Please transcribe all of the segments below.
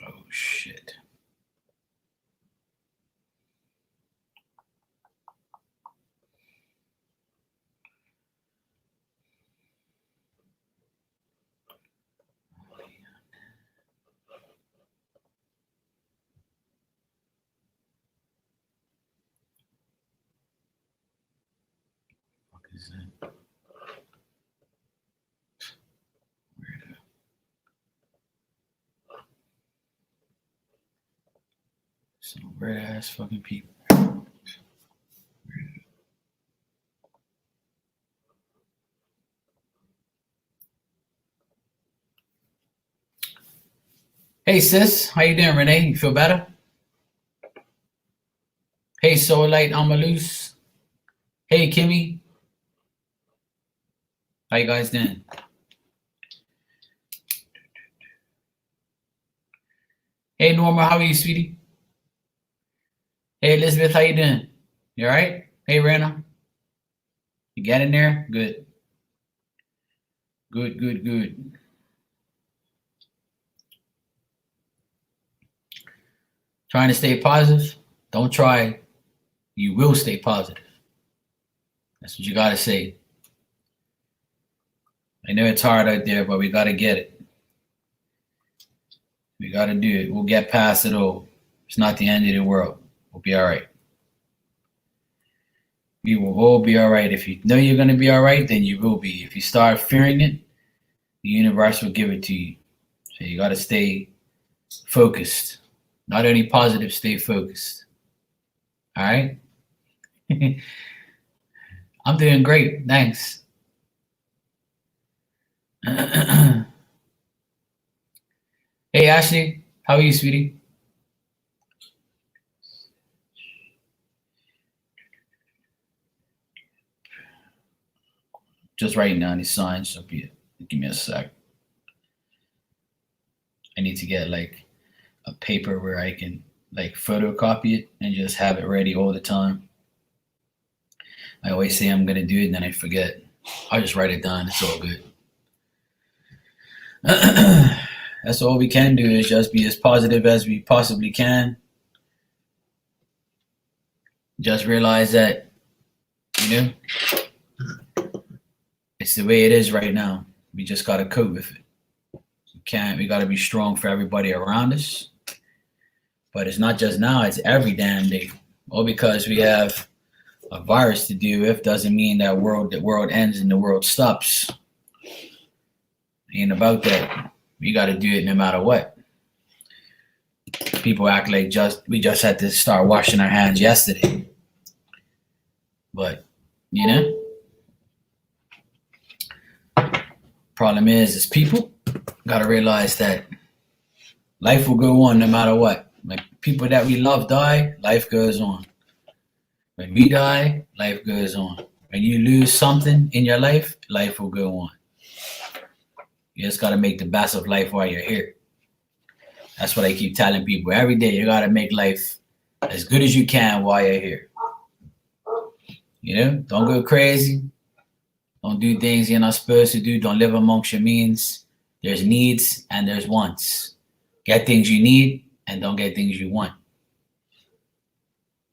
Oh shit. What is that? Weirdo. Some weird ass fucking people. Hey sis, how you doing, Renee? You feel better? Hey Soulite Amalus. Hey Kimmy. How you guys doing? Hey Norma, how are you, sweetie? Hey Elizabeth, how you doing? You alright? Hey Rana. You got in there? Good. Good, good, good. Trying to stay positive? Don't try. You will stay positive. That's what you gotta say. I know it's hard out there, but we gotta get it. We gotta do it. We'll get past it all. It's not the end of the world. We'll be alright. We will all be alright. If you know you're gonna be alright, then you will be. If you start fearing it, the universe will give it to you. So you gotta stay focused. Not only positive, stay focused. Alright? I'm doing great. Thanks. Hey Ashley, how are you, sweetie? Just writing down these signs. So give me a sec. I need to get like a paper where I can like photocopy it and just have it ready all the time. I always say I'm gonna do it and then I forget. I'll just write it down. It's all good. That's all we can do is just be as positive as we possibly can. Just realize that, you know, it's the way it is right now. We just gotta cope with it. We gotta be strong for everybody around us. But it's not just now, it's every damn day. All because we have a virus to deal with doesn't mean that the world ends and the world stops. Ain't about that. We gotta do it no matter what. People act like we just had to start washing our hands yesterday. But, you know, problem is people gotta realize that life will go on no matter what. When people that we love die, life goes on. When we die, life goes on. When you lose something in your life, life will go on. You just gotta make the best of life while you're here. That's what I keep telling people. Every day you gotta make life as good as you can while you're here. You know, don't go crazy. Don't do things you're not supposed to do. Don't live amongst your means. There's needs and there's wants. Get things you need and don't get things you want.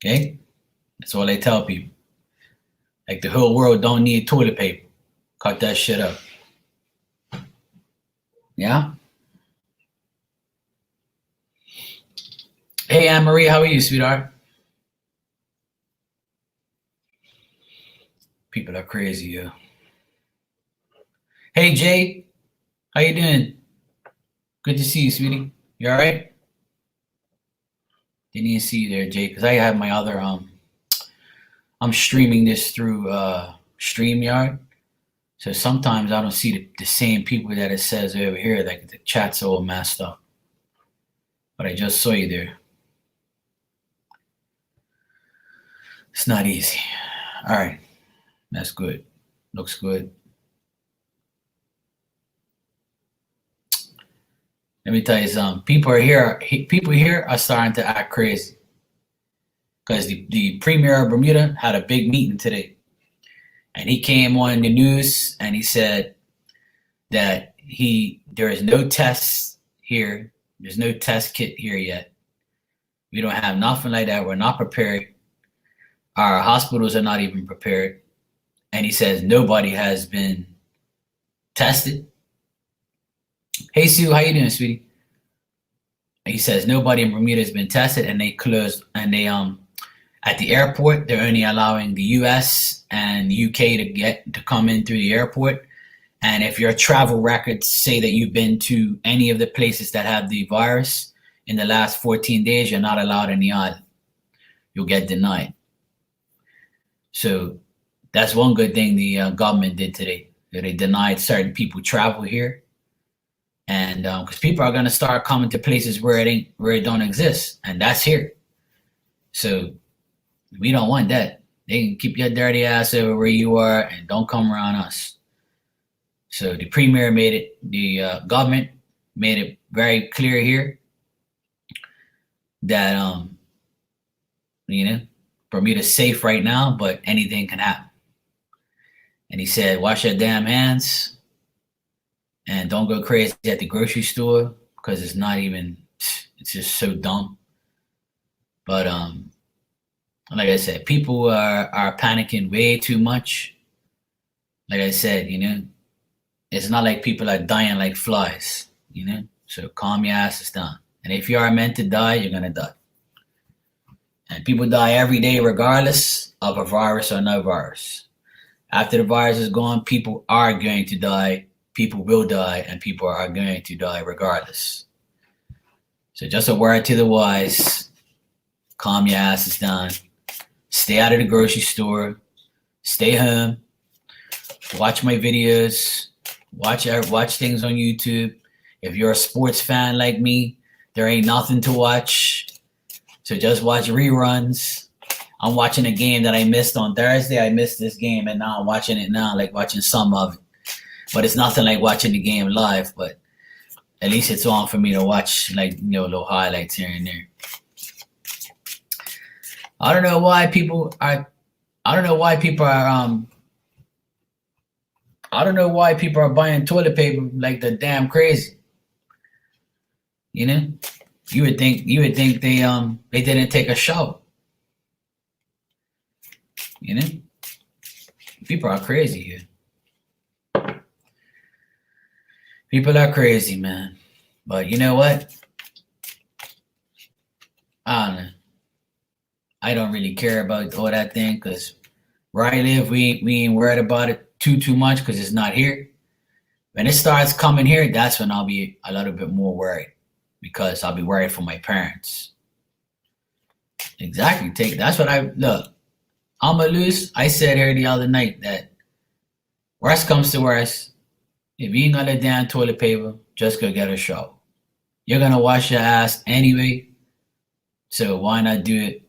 Okay? That's all I tell people. Like the whole world don't need toilet paper. Cut that shit up. Yeah? Hey Anne-Marie, how are you, sweetheart? People are crazy, yo. Hey Jay, how you doing? Good to see you, sweetie. You alright? Didn't even see you there, Jay, because I have my other I'm streaming this through StreamYard. So sometimes I don't see the same people that it says over here. Like the chat's all messed up. But I just saw you there. It's not easy. All right. That's good. Looks good. Let me tell you something. People here are starting to act crazy. Because the premier of Bermuda had a big meeting today. And he came on the news and he said that there is no tests here There's no test kit here yet. We don't have nothing like that. We're not prepared. Our hospitals are not even prepared. And he says nobody has been tested. Hey Sue, how you doing, sweetie? And he says nobody in Bermuda has been tested, and they closed. And they at the airport they're only allowing the U.S. and UK to come in through the airport. And if your travel records say that you've been to any of the places that have the virus in the last 14 days, you're not allowed in the island. You'll get denied. So that's one good thing the government did today. They denied certain people travel here, and because people are going to start coming to places where it don't exist, and that's here. So we don't want that. They can keep your dirty ass over where you are, and don't come around us. So the premier made it, the government made it very clear here that, Bermuda's safe right now, but anything can happen. And he said, wash your damn hands and don't go crazy at the grocery store because it's just so dumb. But like I said, people are panicking way too much. Like I said, it's not like people are dying like flies, So calm your asses down. And if you are meant to die, you're going to die. And people die every day regardless of a virus or no virus. After the virus is gone, people are going to die, people will die, and people are going to die regardless. So just a word to the wise, calm your asses down. Stay out of the grocery store. Stay home. Watch my videos. Watch things on YouTube. If you're a sports fan like me, there ain't nothing to watch. So just watch reruns. I'm watching a game that I missed on Thursday. I missed this game, and now I'm watching it now, like watching some of it. But it's nothing like watching the game live, but at least it's on for me to watch, like, little highlights here and there. I don't know why people are buying toilet paper like the damn crazy. You would think they didn't take a shower. People are crazy here. People are crazy, man. But you know what? I don't know. I don't really care about all that thing because where I live, we ain't worried about it too much because it's not here. When it starts coming here, that's when I'll be a little bit more worried because I'll be worried for my parents. Exactly. That's what look. I'm a loose. I said here the other night that worst comes to worst, if you ain't got a damn toilet paper, just go get a shower. You're gonna wash your ass anyway, so why not do it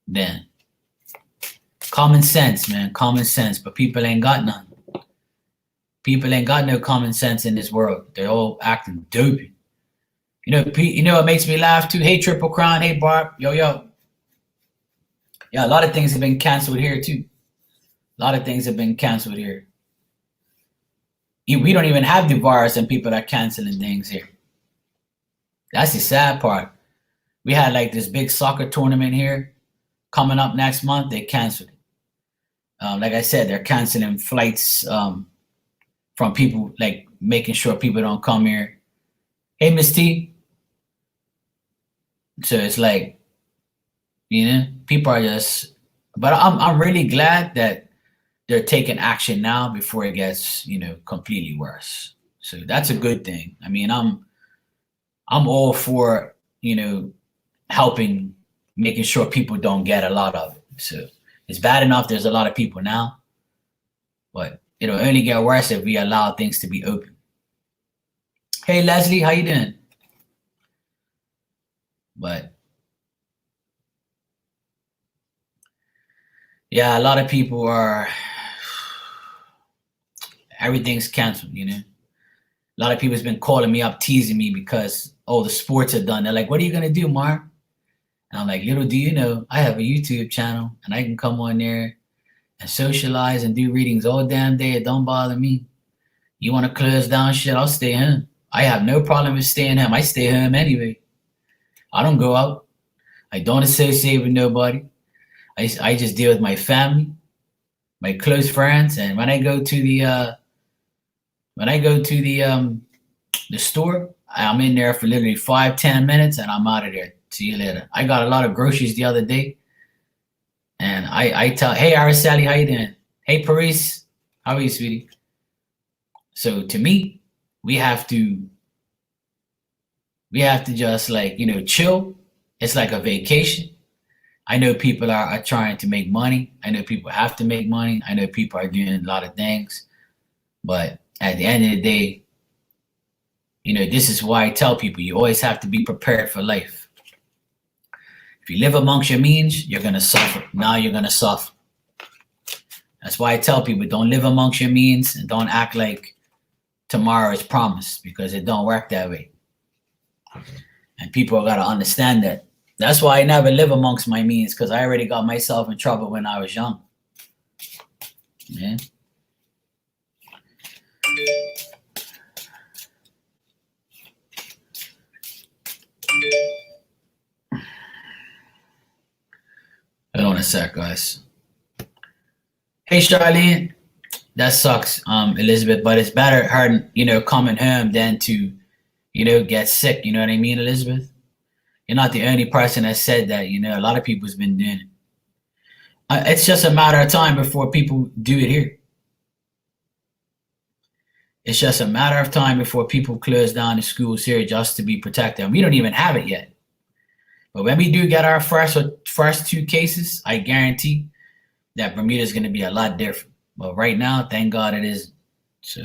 then? Common sense, man. Common sense, but people ain't got none. People ain't got no common sense in this world. They're all acting dopey. What makes me laugh too? Hey, Triple Crown. Hey, Barb. Yo. Yeah, a lot of things have been canceled here too. A lot of things have been canceled here. We don't even have the virus and people are canceling things here. That's the sad part. We had like this big soccer tournament here coming up next month. They canceled it. Like I said, they're canceling flights from people, like making sure people don't come here. Hey, Miss T. So it's like, people are just, but I'm really glad that they're taking action now before it gets, completely worse. So that's a good thing. I mean, I'm all for, helping, making sure people don't get a lot of it. So it's bad enough there's a lot of people now, but it'll only get worse if we allow things to be open. Hey, Leslie, how you doing? But yeah, a lot of people everything's canceled, A lot of people's been calling me up, teasing me because, the sports are done. They're like, what are you going to do, Mark? And I'm like, little do you know, I have a YouTube channel and I can come on there and socialize and do readings all damn day. It don't bother me. You want to close down shit, I'll stay home. I have no problem with staying home. I stay home anyway. I don't go out. I don't associate with nobody. I just deal with my family, my close friends, and when I go to the store, I'm in there for literally 5-10 minutes, and I'm out of there. See you later. I got a lot of groceries the other day, and I tell, hey Araceli, how you doing? Hey Paris, how are you, sweetie? So to me, we have to just like, chill. It's like a vacation. I know people are trying to make money. I know people have to make money. I know people are doing a lot of things. But at the end of the day, this is why I tell people you always have to be prepared for life. If you live amongst your means, you're going to suffer. Now you're going to suffer. That's why I tell people don't live amongst your means and don't act like tomorrow is promised, because it don't work that way. And people got to understand that. That's why I never live amongst my means, because I already got myself in trouble when I was young. Yeah. Hold on a sec, guys. Hey, Charlene. That sucks, Elizabeth, but it's better her, coming home than to, get sick. You know what I mean, Elizabeth? You're not the only person that said that. A lot of people's been doing it. It's just a matter of time before people do it here. It's just a matter of time before people close down the schools here just to be protected. And we don't even have it yet. But when we do get our first 2 cases, I guarantee that Bermuda is going to be a lot different. But right now, thank God it isn't. So.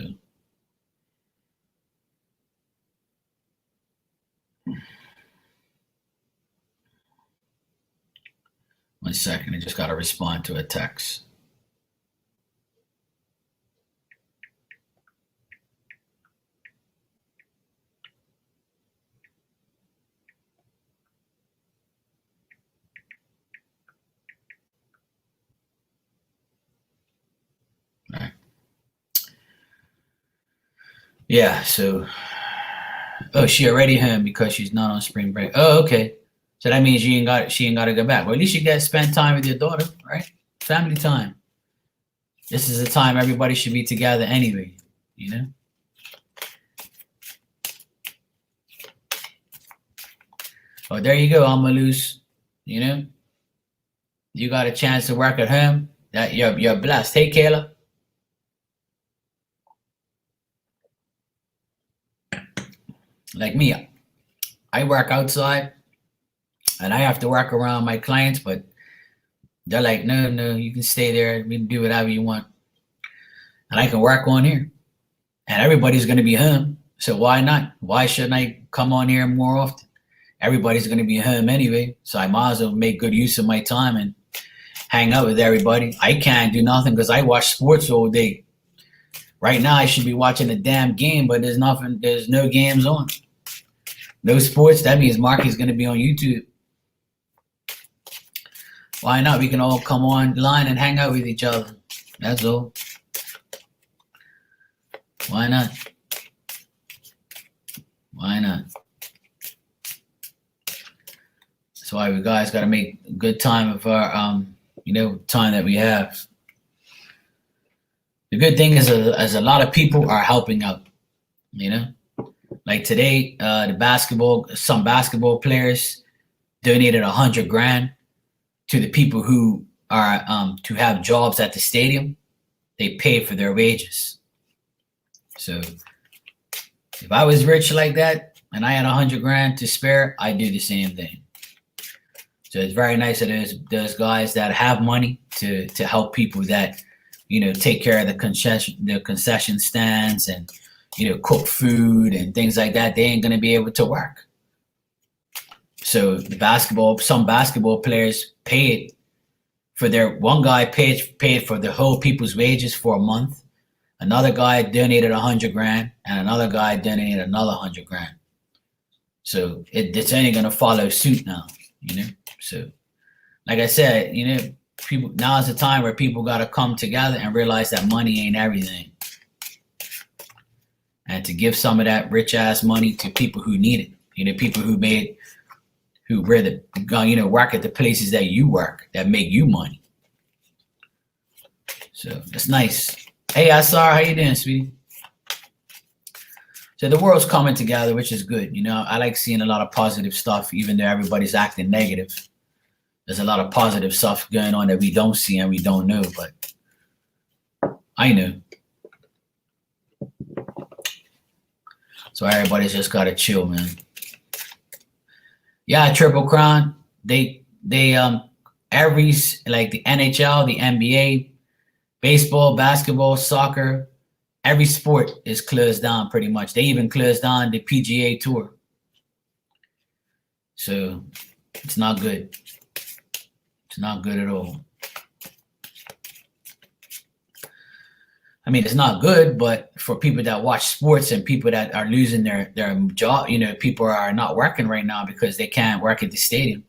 One second, I just got to respond to a text. All right. Yeah, so, she already home because she's not on spring break. Oh, okay. So that means she ain't got to go back. Well, at least you get to spend time with your daughter, right? Family time. This is the time everybody should be together anyway, Oh, there you go, Amalus. You got a chance to work at home. That you're blessed. Hey, Kayla. Like me, I work outside. And I have to work around my clients, but they're like, no, you can stay there. We can do whatever you want. And I can work on here. And everybody's going to be home. So why not? Why shouldn't I come on here more often? Everybody's going to be home anyway. So I might as well make good use of my time and hang out with everybody. I can't do nothing because I watch sports all day. Right now, I should be watching a damn game, but there's no games on. No sports. That means Marky's going to be on YouTube. Why not? We can all come online and hang out with each other. That's all. Why not? Why not? That's why we guys got to make a good time of our, time that we have. The good thing is a lot of people are helping out, Like today, some basketball players donated $100,000 to the people who are to have jobs at the stadium. They pay for their wages. So if I was rich like that and I had $100,000 to spare, I'd do the same thing. So it's very nice that there's guys that have money to help people that, take care of the concession stands and, cook food and things like that. They ain't going to be able to work. So some basketball players paid for one guy paid for the whole people's wages for a month. Another guy donated $100,000 and another guy donated another $100,000. So it's only going to follow suit now, So like I said, people, now is the time where people got to come together and realize that money ain't everything. and to give some of that rich ass money to people who need it. People who rather work at the places that you work that make you money. So that's nice. Hey, Asar, how you doing, sweetie? So the world's coming together, which is good. I like seeing a lot of positive stuff, even though everybody's acting negative. There's a lot of positive stuff going on that we don't see and we don't know, but I know. So everybody's just gotta chill, man. Yeah, Triple Crown. They every, like the NHL, the NBA, baseball, basketball, soccer, every sport is closed down pretty much. They even closed down the PGA Tour. So it's not good. It's not good at all. I mean, it's not good, but for people that watch sports and people that are losing their job, people are not working right now because they can't work at the stadium.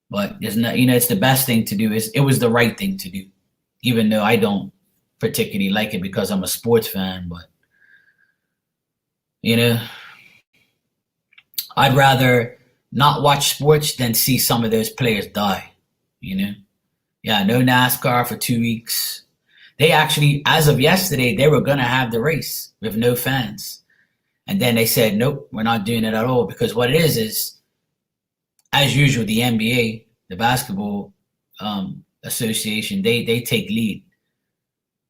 But there's not, it's the best thing to do. It was the right thing to do, even though I don't particularly like it because I'm a sports fan. But I'd rather not watch sports than see some of those players die. Yeah, no NASCAR for 2 weeks. They actually, as of yesterday, they were going to have the race with no fans. And then they said, nope, we're not doing it at all. Because what it is, as usual, the NBA, the basketball association, they take lead.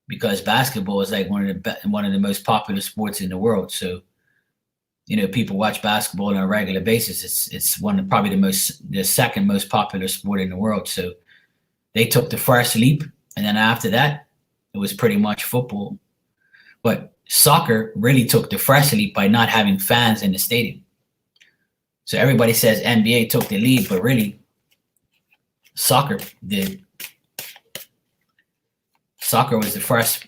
Because basketball is like one of the most popular sports in the world. So, people watch basketball on a regular basis. It's probably the second most popular sport in the world. So they took the first leap. And then after that, it was pretty much football. But soccer really took the first leap by not having fans in the stadium. So everybody says NBA took the lead, but really, soccer did. Soccer was the first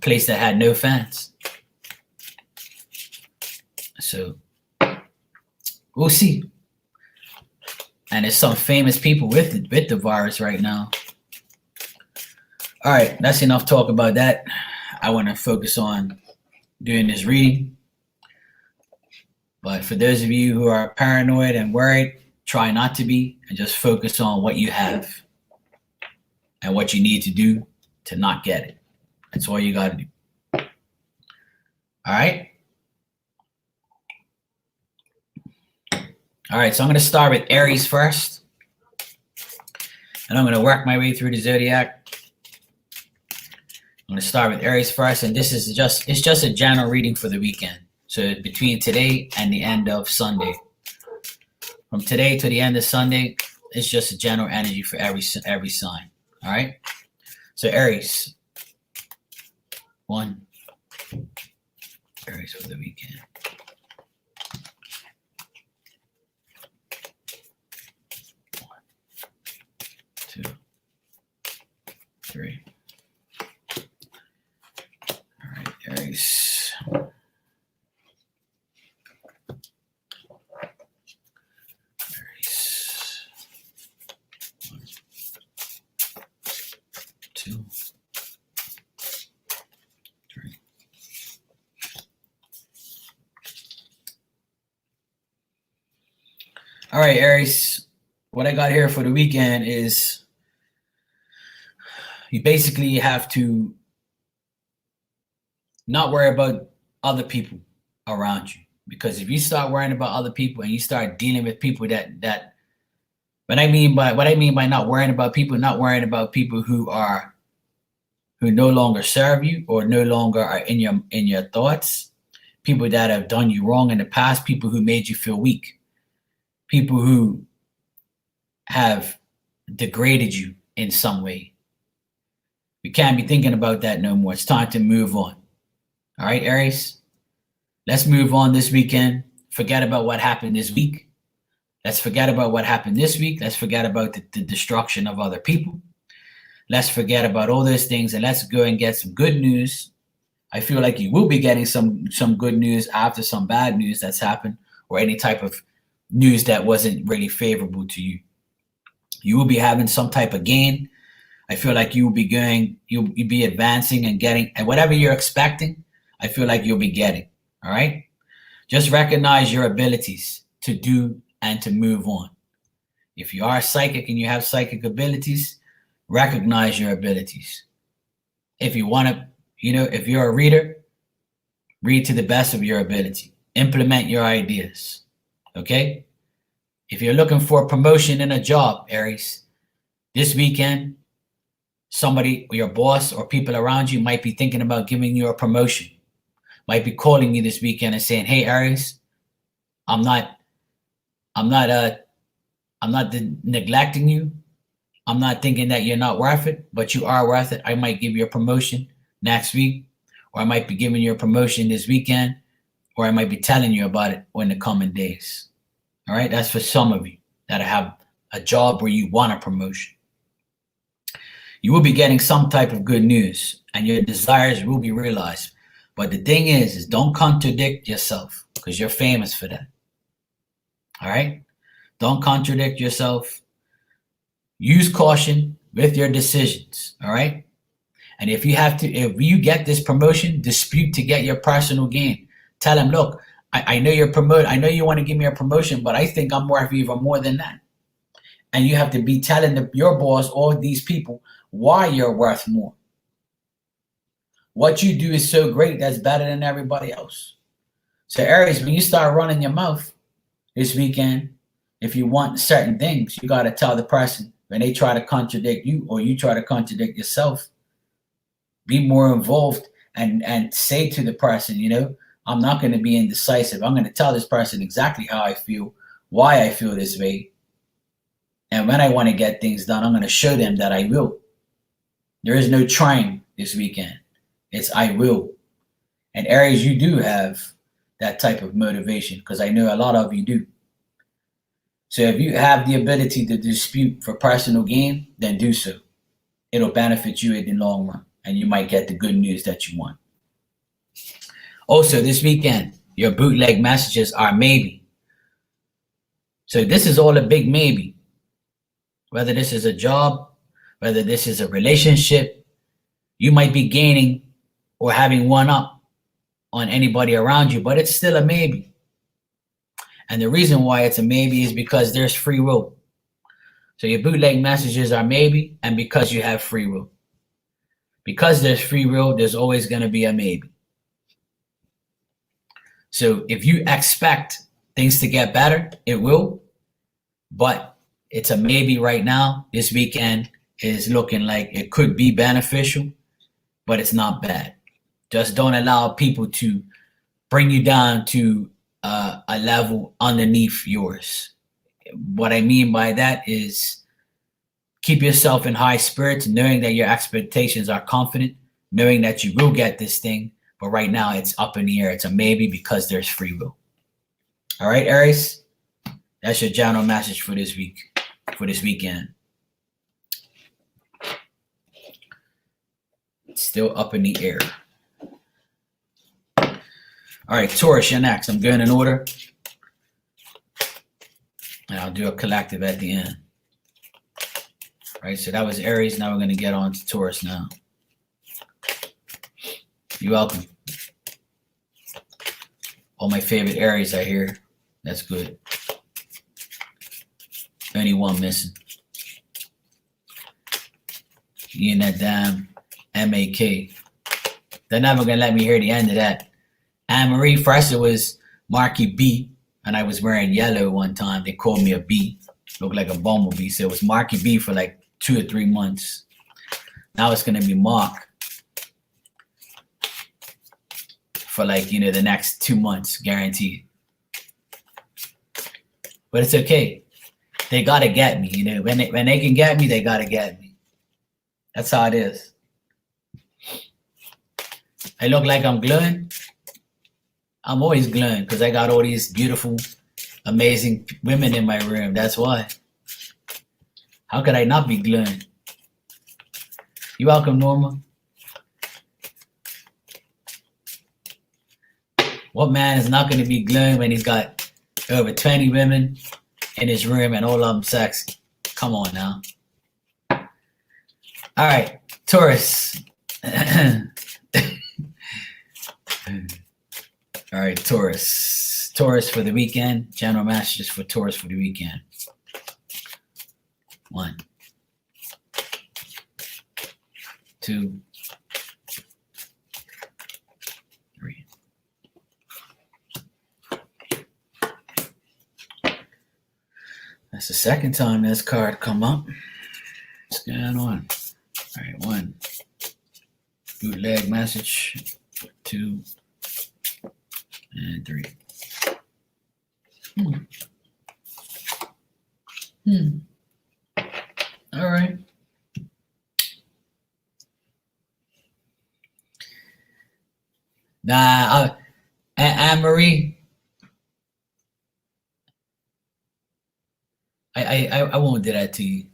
place that had no fans. So we'll see. And there's some famous people with the virus right now. All right, that's enough talk about that. I want to focus on doing this reading. But for those of you who are paranoid and worried, try not to be and just focus on what you have and what you need to do to not get it. That's all you got to do. All right? All right, so I'm going to start with Aries first. And I'm going to work my way through the Zodiac. I'm going to start with Aries first, and this is just a general reading for the weekend. So between today and the end of Sunday. From today to the end of Sunday, it's just a general energy for every sign. All right? So Aries. 1. Aries for the weekend. 1, 2, 3. All right, Aries. Aries. 1, 2, 3. All right, Aries. What I got here for the weekend is you basically have to not worry about other people around you. Because if you start worrying about other people and you start dealing with people that what I mean by not worrying about people who no longer serve you or no longer are in your thoughts, people that have done you wrong in the past, people who made you feel weak, people who have degraded you in some way. We can't be thinking about that no more. It's time to move on. All right, Aries? Let's move on this weekend. Forget about what happened this week. Let's forget about what happened this week. Let's forget about the destruction of other people. Let's forget about all those things and let's go and get some good news. I feel like you will be getting some good news after some bad news that's happened or any type of news that wasn't really favorable to you. You will be having some type of gain. I feel like you'll be advancing and getting, and whatever you're expecting, I feel like you'll be getting. All right? Just recognize your abilities to do and to move on. If you are psychic and you have psychic abilities, recognize your abilities. If you want to, if you're a reader, read to the best of your ability. Implement your ideas. Okay? If you're looking for a promotion in a job, Aries, this weekend, somebody, your boss or people around you might be thinking about giving you a promotion. Might be calling you this weekend and saying, "Hey, Aries, I'm not neglecting you. I'm not thinking that you're not worth it, but you are worth it. I might give you a promotion next week, or I might be giving you a promotion this weekend, or I might be telling you about it in the coming days." All right, that's for some of you that have a job where you want a promotion. You will be getting some type of good news, and your desires will be realized. But the thing is don't contradict yourself, because you're famous for that. All right? Don't contradict yourself. Use caution with your decisions. All right? And if you get this promotion, dispute to get your personal gain. Tell them, look, I know you're promoted. I know you want to give me a promotion, but I think I'm worth even more than that. And you have to be telling your boss, all these people, why you're worth more. What you do is so great that's better than everybody else. So Aries, when you start running your mouth this weekend, if you want certain things, you got to tell the person when they try to contradict you or you try to contradict yourself, be more involved and say to the person, I'm not going to be indecisive. I'm going to tell this person exactly how I feel, why I feel this way. And when I want to get things done, I'm going to show them that I will. There is no trying this weekend. It's I will. And Aries, you do have that type of motivation, because I know a lot of you do. So if you have the ability to dispute for personal gain, then do so. It'll benefit you in the long run, and you might get the good news that you want. Also, this weekend, your bootleg messages are maybe. So this is all a big maybe. Whether this is a job, whether this is a relationship, you might be gaining or having one up on anybody around you, but it's still a maybe. And the reason why it's a maybe is because there's free will. So your bootleg messages are maybe, and because you have free will. Because there's free will, there's always going to be a maybe. So if you expect things to get better, it will, but it's a maybe right now. This weekend is looking like it could be beneficial, but it's not bad. Just don't allow people to bring you down to a level underneath yours. What I mean by that is keep yourself in high spirits, knowing that your expectations are confident, knowing that you will get this thing, but right now it's up in the air. It's a maybe because there's free will. All right, Aries? That's your general message for this week, for this weekend. It's still up in the air. All right, Taurus, you're next. I'm going in order. And I'll do a collective at the end. All right, so that was Aries. Now we're going to get on to Taurus now. You're welcome. All my favorite Aries are here. That's good. Only one missing. You and that damn MAK. They're never going to let me hear the end of that. Anne-Marie, first it was Marky B, and I was wearing yellow one time. They called me a bee. Looked like a bumblebee. So it was Marky B for like 2 or 3 months. Now it's going to be Mark for like, the next 2 months, guaranteed. But it's okay. They got to get me, When they can get me, they got to get me. That's how it is. I look like I'm glowing. I'm always glowing because I got all these beautiful, amazing women in my room. That's why. How could I not be glowing? You're welcome, Norma. What man is not going to be glowing when he's got over 20 women in his room and all of them sexy? Come on now. All right, Taurus. All right, Taurus. Taurus for the weekend. General messages for Taurus for the weekend. 1, 2, 3. That's the second time this card come up. What's going on? All right, 1. Bootleg message. 2 and 3. All right. Nah, Anne-Marie, I won't do that to you.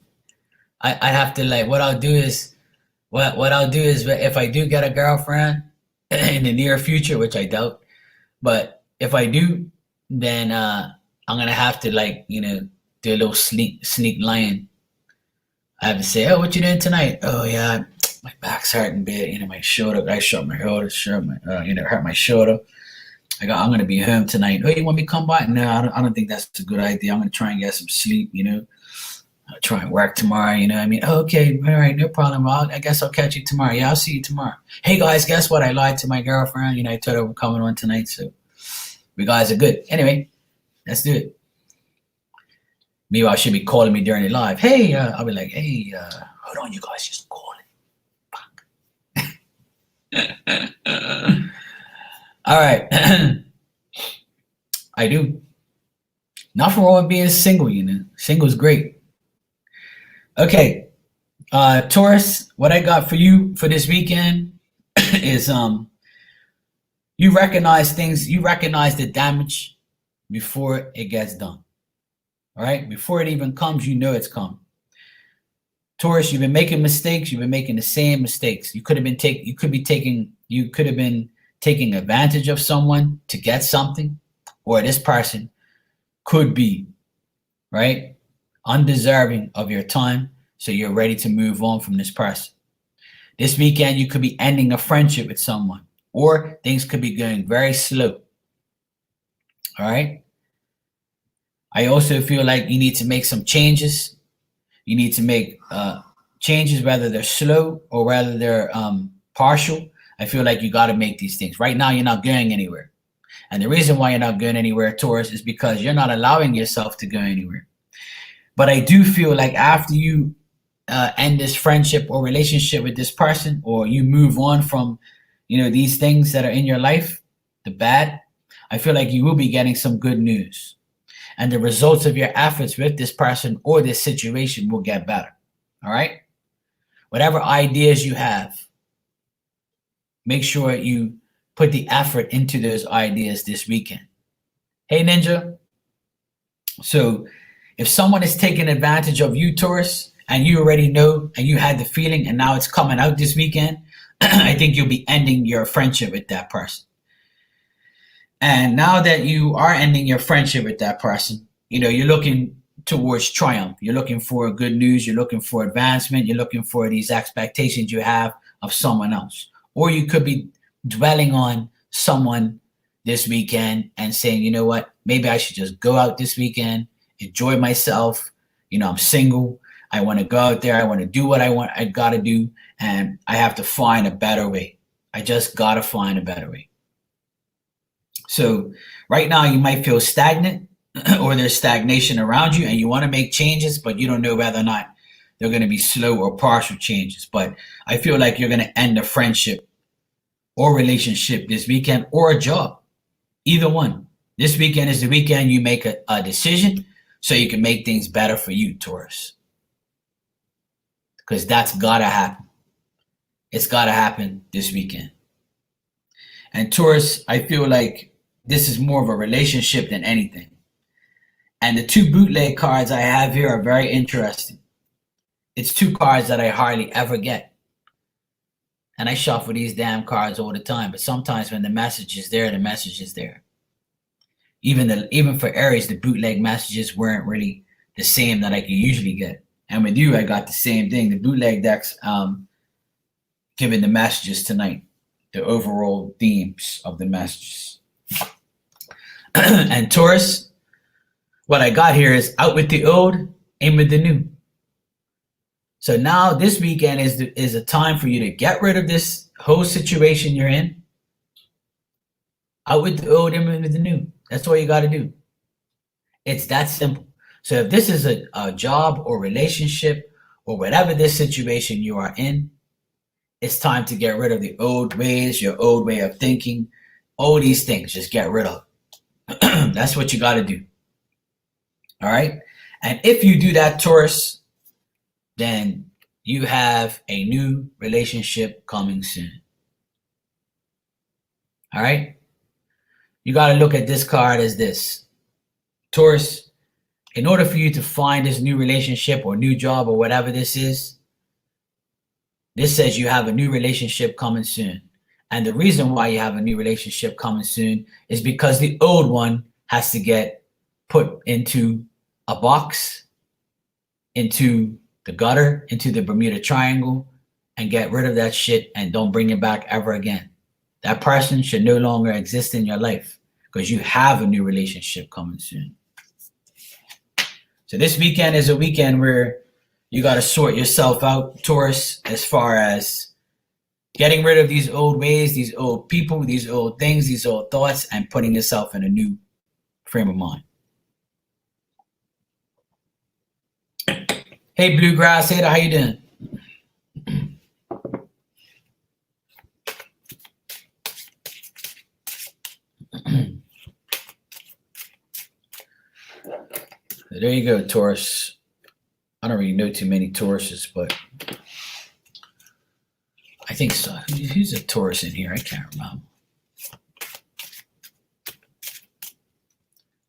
I have to, like, what I'll do is if I do get a girlfriend in the near future, which I doubt, but if I do, then I'm gonna have to, like, do a little sneak lying. I have to say, oh, what you doing tonight? Oh yeah, my back's hurting a bit. My shoulder. I shot my shoulder. Hurt my shoulder. I'm gonna be home tonight. Oh, you want me to come by? No, I don't think that's a good idea. I'm gonna try and get some sleep. I'll try and work tomorrow. I mean, oh, okay, all right, no problem. I guess I'll catch you tomorrow. Yeah, I'll see you tomorrow. Hey guys, guess what? I lied to my girlfriend. I told her we're coming on tonight, so we guys are good. Anyway, let's do it. Meanwhile, she'll be calling me during the live. Hey, I'll be like, hey, hold on, you guys, just calling. Fuck. All right. I do. Nothing wrong with being single, Single's great. Okay. Taurus, what I got for you for this weekend is you recognize things, you recognize the damage before it gets done. All right, before it even comes, it's come. Taurus, you've been making mistakes. You've been making the same mistakes. You could have been taking advantage of someone to get something, or this person could be, right, undeserving of your time. So you're ready to move on from this person. This weekend, you could be ending a friendship with someone, or things could be going very slow. All right. I also feel like you need to make some changes. You need to make changes, whether they're slow or whether they're partial. I feel like you got to make these things. Right now, you're not going anywhere. And the reason why you're not going anywhere, Taurus, is because you're not allowing yourself to go anywhere. But I do feel like after you end this friendship or relationship with this person, or you move on from, these things that are in your life, the bad, I feel like you will be getting some good news. And the results of your efforts with this person or this situation will get better. All right? Whatever ideas you have, make sure you put the effort into those ideas this weekend. Hey, Ninja. So if someone is taking advantage of you, Taurus, and you already know and you had the feeling and now it's coming out this weekend, I think you'll be ending your friendship with that person. And now that you are ending your friendship with that person, you're looking towards triumph. You're looking for good news. You're looking for advancement. You're looking for these expectations you have of someone else. Or you could be dwelling on someone this weekend and saying, you know what, maybe I should just go out this weekend, enjoy myself. I'm single. I want to go out there. I want to do what I got to do. And I have to find a better way. I just got to find a better way. So right now you might feel stagnant or there's stagnation around you and you want to make changes, but you don't know whether or not they're going to be slow or partial changes. But I feel like you're going to end a friendship or relationship this weekend, or a job, either one. This weekend is the weekend you make a decision so you can make things better for you, Taurus. Because that's got to happen. It's got to happen this weekend. And Taurus, I feel like this is more of a relationship than anything. And the 2 bootleg cards I have here are very interesting. It's 2 cards that I hardly ever get. And I shuffle these damn cards all the time. But sometimes when the message is there, the message is there. Even for Aries, the bootleg messages weren't really the same that I could usually get. And with you, I got the same thing. The bootleg decks giving the messages tonight. the overall themes of the messages. And Taurus, what I got here is out with the old, in with the new. So now this weekend is a time for you to get rid of this whole situation you're in. Out with the old, in with the new. That's all you got to do. It's that simple. So if this is a job or relationship or whatever this situation you are in, it's time to get rid of the old ways, your old way of thinking, all these things. Just get rid of. That's what you got to do. All right. And if you do that, Taurus, then you have a new relationship coming soon. All right. You got to look at this card as this. Taurus, in order for you to find this new relationship or new job or whatever this is, this says you have a new relationship coming soon. And the reason why you have a new relationship coming soon is because the old one has to get put into a box, into the gutter, into the Bermuda Triangle, and get rid of that shit and don't bring it back ever again. That person should no longer exist in your life because you have a new relationship coming soon. So this weekend is a weekend where you got to sort yourself out, Taurus, as far as getting rid of these old ways, these old people, these old things, these old thoughts, and putting yourself in a new frame of mind. Hey, Bluegrass Hater, how you doing? There you go, Taurus. I don't really know too many Tauruses, but I think so. Who's a Taurus in here? I can't remember.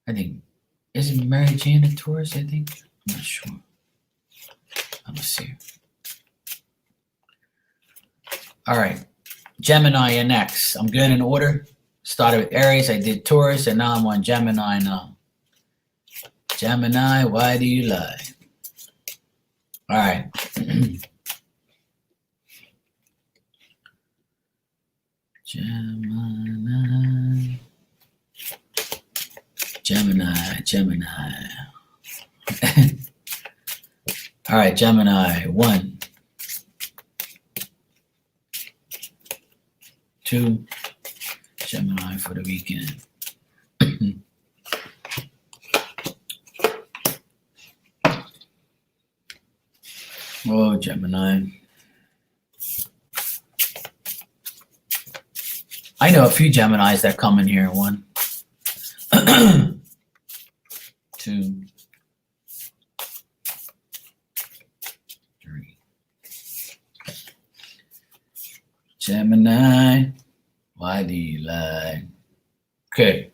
I think, isn't Mary Jane a Taurus, I think? I'm not sure. I'm going to see. All right. Gemini, you're next. I'm good in order. Started with Aries, I did Taurus, and now I'm on Gemini now. Gemini, why do you lie? All right. Gemini. All right, Gemini. 1, 2. Gemini for the weekend. Oh, Gemini. I know a few Geminis that come in here. 1, 2, 3. Gemini, why do you lie? Okay.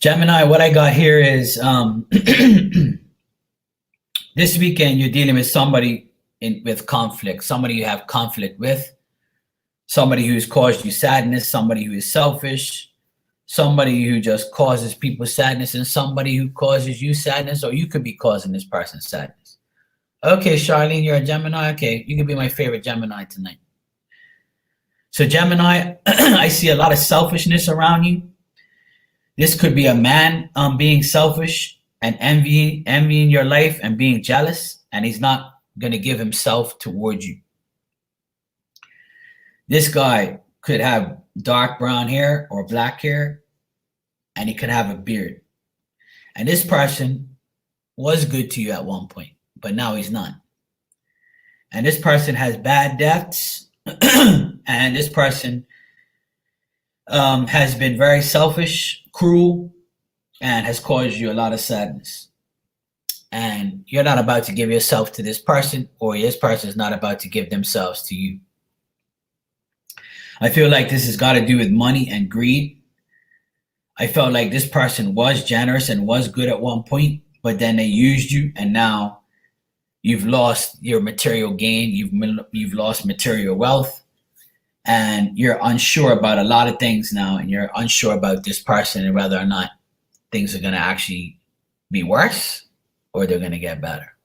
Gemini, what I got here is this weekend you're dealing with somebody with conflict, somebody you have conflict with, somebody who's caused you sadness, somebody who is selfish, somebody who just causes people sadness, and somebody who causes you sadness, or you could be causing this person sadness. Okay, Charlene, you're a Gemini. Okay, you can be my favorite Gemini tonight. So Gemini, I see a lot of selfishness around you. This could be a man being selfish and envying your life and being jealous, and he's not going to give himself towards you. This guy could have dark brown hair or black hair, and he could have a beard. And this person was good to you at one point, but now he's not. And this person has bad debts, and this person has been very selfish, cruel, and has caused you a lot of sadness. And you're not about to give yourself to this person, or this person is not about to give themselves to you. I feel like this has got to do with money and greed. I felt like this person was generous and was good at one point, but then they used you, and now you've lost your material gain. You've lost material wealth, and you're unsure about a lot of things now, and you're unsure about this person and whether or not things are going to actually be worse or they're going to get better.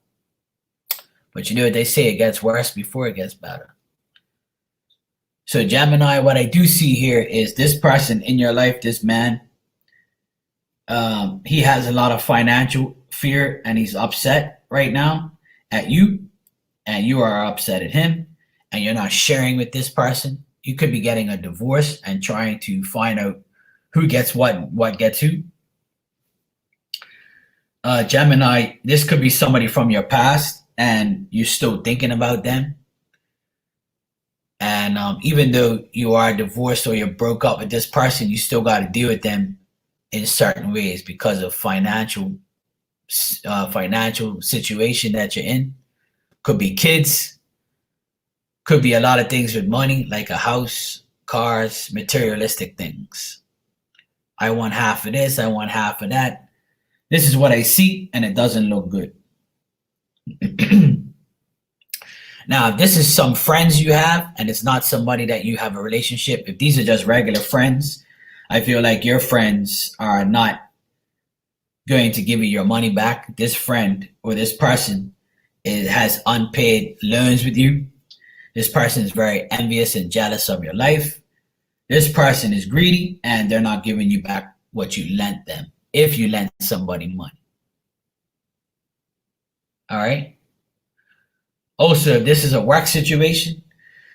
But you know what they say, it gets worse before it gets better. So Gemini, what I do see here is this person in your life, this man, he has a lot of financial fear and he's upset right now at you, and you are upset at him, and you're not sharing with this person. You could be getting a divorce and trying to find out who gets what gets who. Gemini, this could be somebody from your past and you're still thinking about them. And even though you are divorced or you're broke up with this person, you still got to deal with them in certain ways because of financial situation that you're in. Could be kids, could be a lot of things with money, like a house, cars, materialistic things. I want half of this, I want half of that. This is what I see, and it doesn't look good. Now, if this is some friends you have, and it's not somebody that you have a relationship, if these are just regular friends, I feel like your friends are not going to give you your money back. This friend or this person has unpaid loans with you. This person is very envious and jealous of your life. This person is greedy, and they're not giving you back what you lent them, if you lend somebody money. All right? Also, if this is a work situation,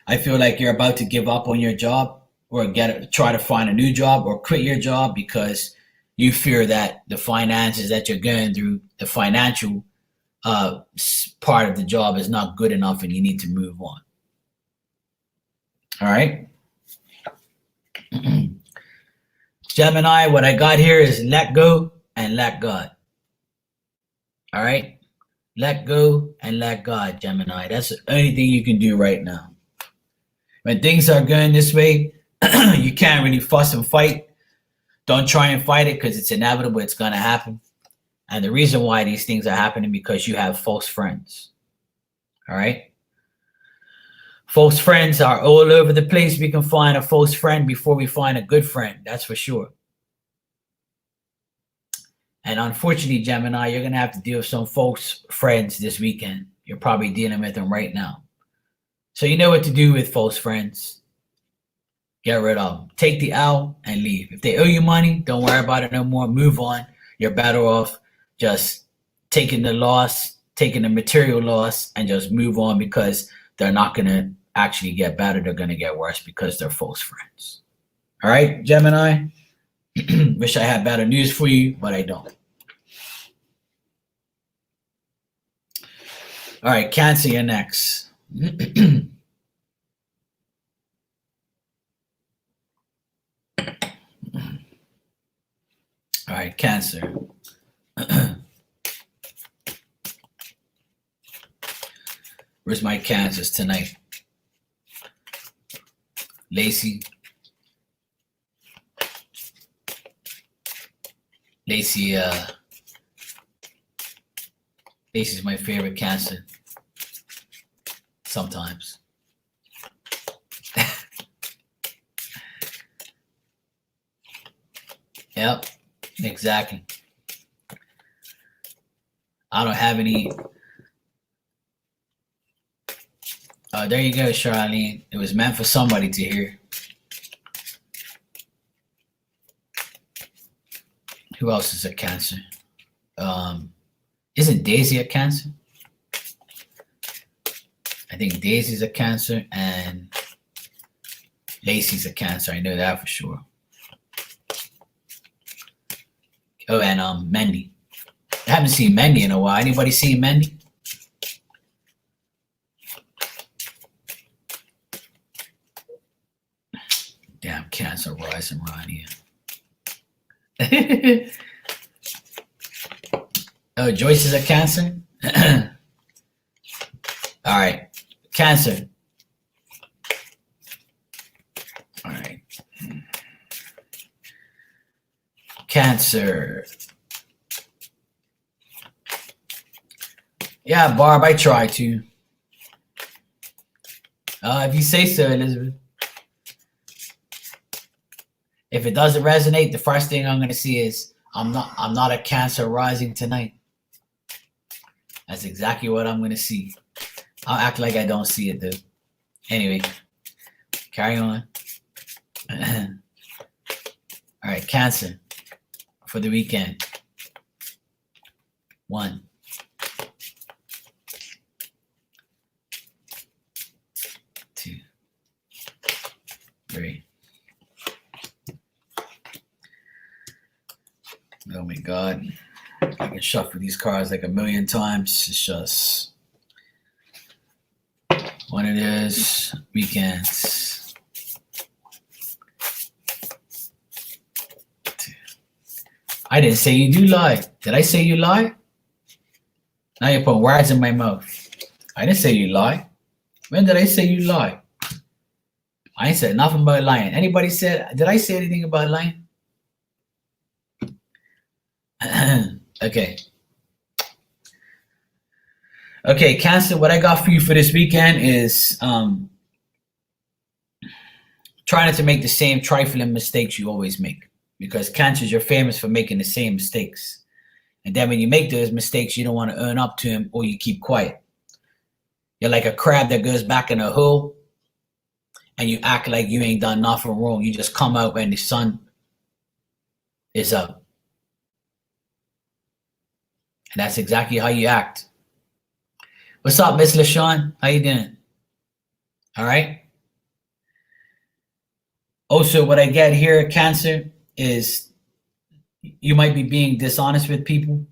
I feel like you're about to give up on your job or try to find a new job or quit your job because you fear that the finances that you're going through, the financial part of the job is not good enough and you need to move on. All right? Gemini, what I got here is let go and let God. All right? Let go and let God, Gemini. That's the only thing you can do right now. When things are going this way, you can't really fuss and fight. Don't try and fight it because it's inevitable. It's going to happen. And the reason why these things are happening because you have false friends. All right? False friends are all over the place. We can find a false friend before we find a good friend. That's for sure. And unfortunately, Gemini, you're going to have to deal with some false friends this weekend. You're probably dealing with them right now. So you know what to do with false friends. Get rid of them. Take the L and leave. If they owe you money, don't worry about it no more. Move on. You're better off just taking the loss, taking the material loss, and just move on because they're not going to actually get better. They're going to get worse because they're false friends. All right, Gemini? Wish I had better news for you, but I don't. All right, Cancer, you're next. All right, Cancer. Where's my Cancers tonight? Lacey. Lacey's my favorite Cancer. Sometimes. Yep, exactly. I don't have any. There you go, Charlene. It was meant for somebody to hear. Who else is a Cancer? Isn't Daisy a Cancer? I think Daisy's a Cancer and Lacey's a Cancer. I know that for sure. Oh, and Mendy. I haven't seen Mendy in a while. Anybody seen Mendy? Damn, Cancer rising right here. Oh, Joyce is a Cancer? All right. Cancer. All right. Cancer. Yeah, Barb, I try to. If you say so, Elizabeth. If it doesn't resonate, the first thing I'm going to see is I'm not a Cancer rising tonight. That's exactly what I'm going to see. I'll act like I don't see it, though. Anyway, Carry on. All right, Cancer for the weekend. 1, 2, 3. Oh my God. I can shuffle these cards like a million times. It's just one of those weekends. 2. I didn't say you do lie. Did I say you lie? Now you put words in my mouth. I didn't say you lie. When did I say you lie? I ain't said nothing about lying. Anybody said, did I say anything about lying? Okay. Okay, Cancer, what I got for you for this weekend is try not to make the same trifling mistakes you always make. Because Cancers, you're famous for making the same mistakes. And then when you make those mistakes, you don't want to earn up to them, or you keep quiet. You're like a crab that goes back in a hole and you act like you ain't done nothing wrong. You just come out when the sun is up. And that's exactly how you act. What's up, Miss LaShawn? How you doing? All right. Also, what I get here, Cancer, is you might be being dishonest with people.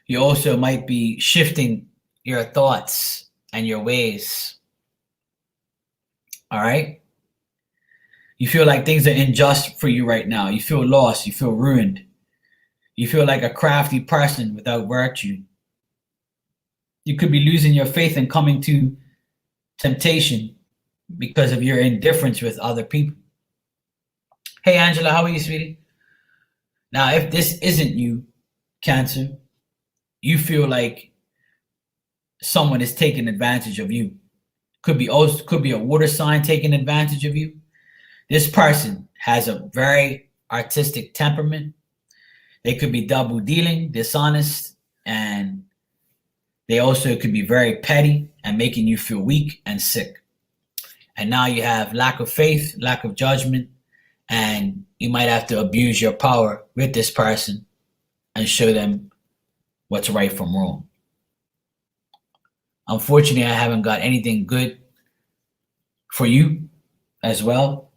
You also might be shifting your thoughts and your ways. All right? You feel like things are unjust for you right now. You feel lost. You feel ruined. You feel like a crafty person without virtue. You could be losing your faith and coming to temptation because of your indifference with other people. Hey, Angela, how are you, sweetie? Now, if this isn't you, Cancer, you feel like someone is taking advantage of you. Could be a water sign taking advantage of you. This person has a very artistic temperament. They could be double dealing, dishonest, and they also could be very petty and making you feel weak and sick. And now you have lack of faith, lack of judgment, and you might have to abuse your power with this person and show them what's right from wrong. Unfortunately, I haven't got anything good for you as well.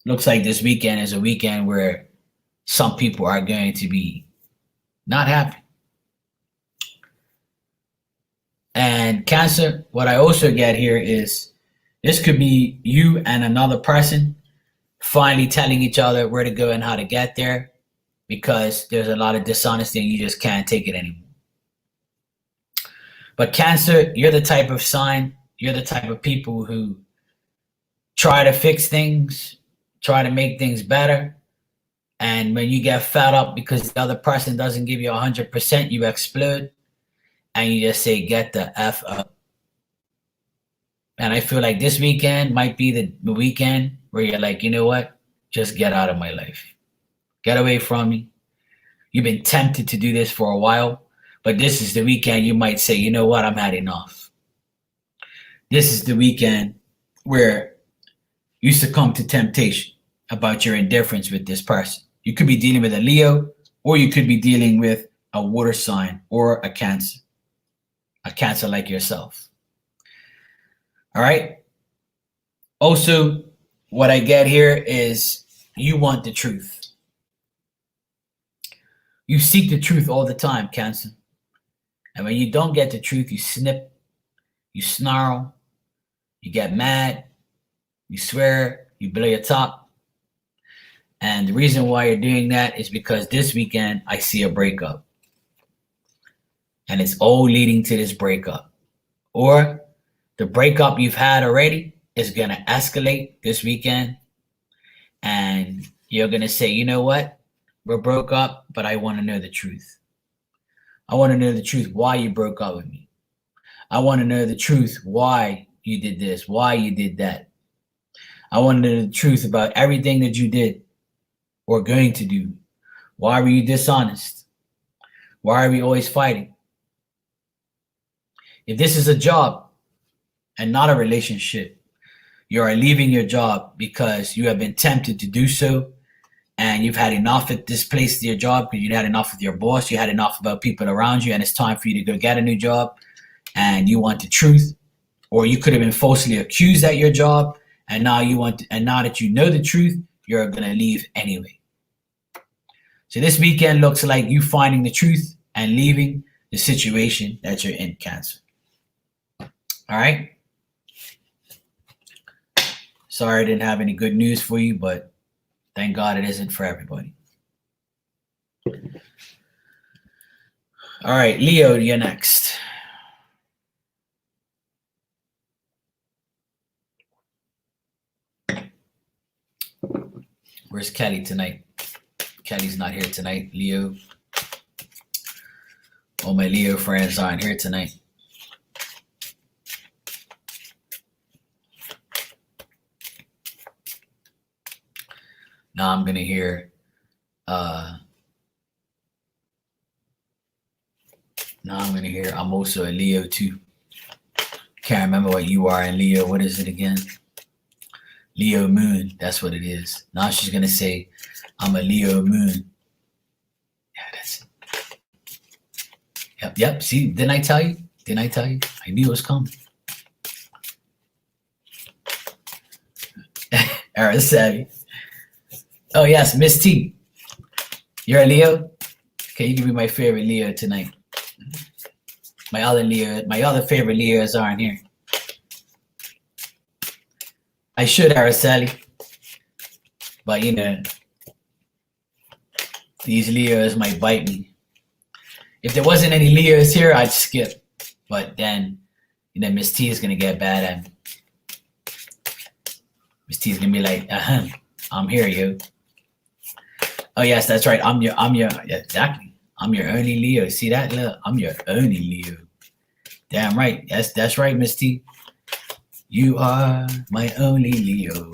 Looks like this weekend is a weekend where some people are going to be not happy. And Cancer, what I also get here is this could be you and another person finally telling each other where to go and how to get there, because there's a lot of dishonesty and you just can't take it anymore. But Cancer, you're the type of sign, you're the type of people who try to fix things, try to make things better. And when you get fed up because the other person doesn't give you 100%, you explode and you just say, get the F up. And I feel like this weekend might be the weekend where you're like, you know what? Just get out of my life. Get away from me. You've been tempted to do this for a while, but this is the weekend you might say, you know what? I'm had enough. This is the weekend where you succumb to temptation about your indifference with this person. You could be dealing with a Leo, or you could be dealing with a water sign or a Cancer like yourself. All right. Also, what I get here is you want the truth. You seek the truth all the time, Cancer. And when you don't get the truth, you snip, you snarl, you get mad, you swear, you blow your top. And the reason why you're doing that is because this weekend I see a breakup. And it's all leading to this breakup. Or the breakup you've had already is going to escalate this weekend. And you're going to say, you know what? We're broke up, but I want to know the truth. I want to know the truth why you broke up with me. I want to know the truth why you did this, why you did that. I want to know the truth about everything that you did or going to do. Why were you dishonest? Why are we always fighting? If this is a job and not a relationship, You are leaving your job because you have been tempted to do so, and you've had enough at this place, your job, because you had enough with your boss, you had enough about people around you, and it's time for you to go get a new job, and you want the truth. Or you could have been falsely accused at your job, and now now that you know the truth, you're gonna leave anyway. So this weekend looks like you finding the truth and leaving the situation that you're in, Cancer. All right. Sorry I didn't have any good news for you, but thank God it isn't for everybody. All right, Leo, you're next. Where's Kelly tonight? Kelly's not here tonight. Leo. All my Leo friends aren't here tonight. Now I'm gonna hear I'm also a Leo too. Can't remember what you are in Leo. What is it again? Leo moon. That's what it is. Now she's gonna say I'm a Leo moon. Yeah, that's it. Yep. See, didn't I tell you? I knew it was coming. Araceli. Oh yes, Miss T. You're a Leo? Okay, you can be my favorite Leo tonight. My other favorite Leos aren't here. I should, Araceli. But you know, these Leos might bite me. If there wasn't any Leos here, I'd skip. But then, you know, Miss T is gonna get bad at me. Miss T is gonna be like, I'm here, yo. Oh yes, that's right. Exactly. I'm your only Leo. See that? Look, I'm your only Leo. Damn right. That's right, Miss T. You are my only Leo.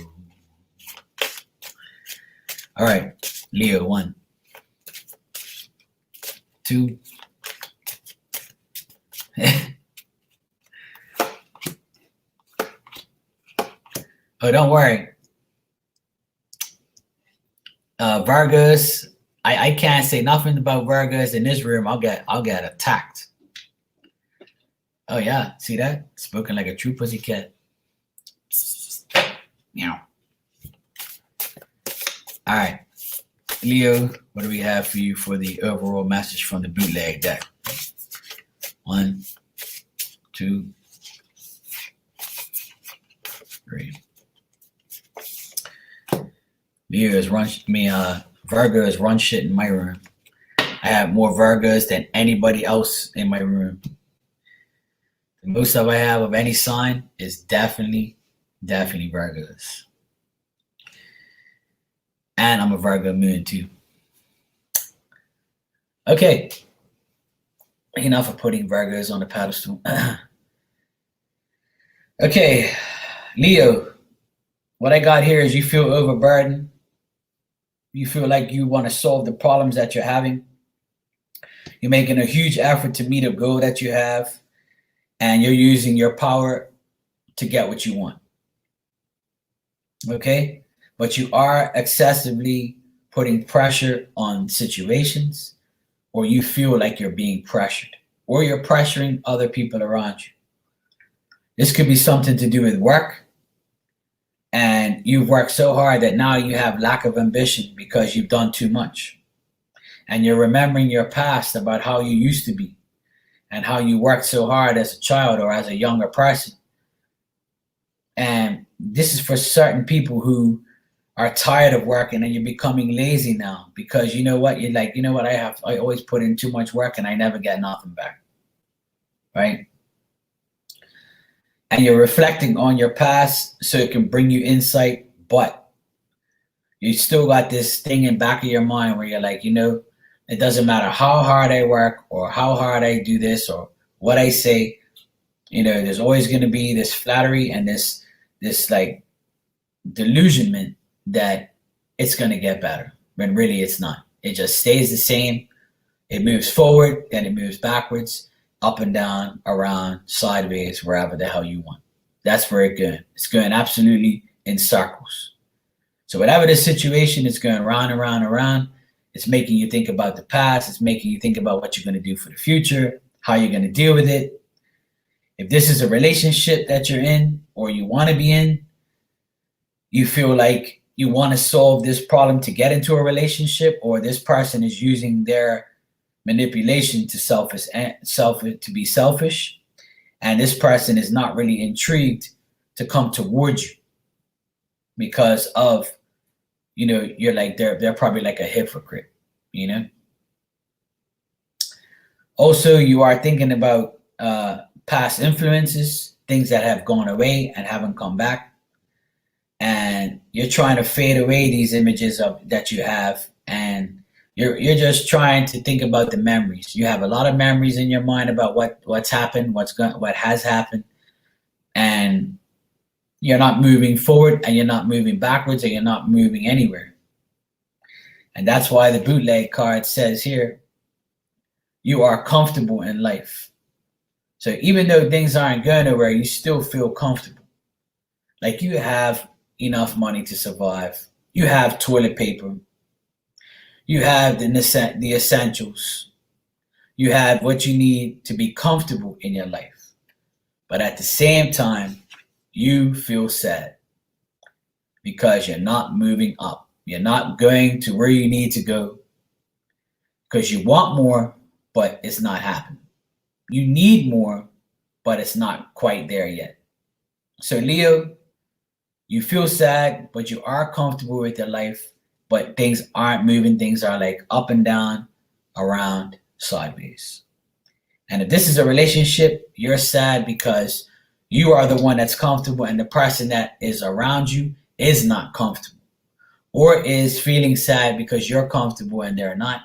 All right, Leo, 1, 2. Oh, don't worry. Virgos, I can't say nothing about Virgos in this room. I'll get attacked. Oh yeah, see that? Spoken like a true pussycat. Meow. All right, Leo, what do we have for you for the overall message from the bootleg deck? 1, 2, 3. Virgos run shit in my room. I have more Virgos than anybody else in my room. The most of I have of any sign is definitely Virgos. And I'm a Virgo moon too. Okay. Enough of putting Virgos on the pedestal. Okay, Leo, what I got here is you feel overburdened. You feel like you want to solve the problems that you're having. You're making a huge effort to meet a goal that you have, and you're using your power to get what you want. Okay? But you are excessively putting pressure on situations, or you feel like you're being pressured, or you're pressuring other people around you. This could be something to do with work, and you've worked so hard that now you have lack of ambition because you've done too much. And you're remembering your past about how you used to be and how you worked so hard as a child or as a younger person. And this is for certain people who are tired of working, and you're becoming lazy now because you know what? You're like, you know what? I always put in too much work and I never get nothing back. Right? And you're reflecting on your past so it can bring you insight, but you still got this thing in back of your mind where you're like, you know, it doesn't matter how hard I work or how hard I do this or what I say, you know, there's always going to be this flattery and this like delusionment that it's going to get better, when really it's not. It just stays the same. It moves forward, then it moves backwards, up and down, around, sideways, wherever the hell you want. that's where it's going. It's going absolutely in circles. So whatever the situation is going round and round and round, it's making you think about the past. It's making you think about what you're going to do for the future, how you're going to deal with it. If this is a relationship that you're in or you want to be in, you feel like you want to solve this problem to get into a relationship, or this person is using their manipulation to be selfish, and this person is not really intrigued to come towards you because of, you're like, they're probably like a hypocrite, Also, you are thinking about past influences, things that have gone away and haven't come back. And you're trying to fade away these images that you have, and you're just trying to think about the memories. You have a lot of memories in your mind about what's happened, what has happened, and you're not moving forward, and you're not moving backwards, and you're not moving anywhere. And that's why the bootleg card says here, you are comfortable in life. So even though things aren't going nowhere, you still feel comfortable. Like you have enough money to survive. You have toilet paper. You have the essentials. You have what you need to be comfortable in your life. But at the same time, you feel sad because you're not moving up. You're not going to where you need to go because you want more, but it's not happening. You need more, but it's not quite there yet. So Leo, you feel sad, but you are comfortable with your life, but things aren't moving. Things are like up and down, around, sideways. And if this is a relationship, you're sad because you are the one that's comfortable and the person that is around you is not comfortable, or is feeling sad because you're comfortable and they're not.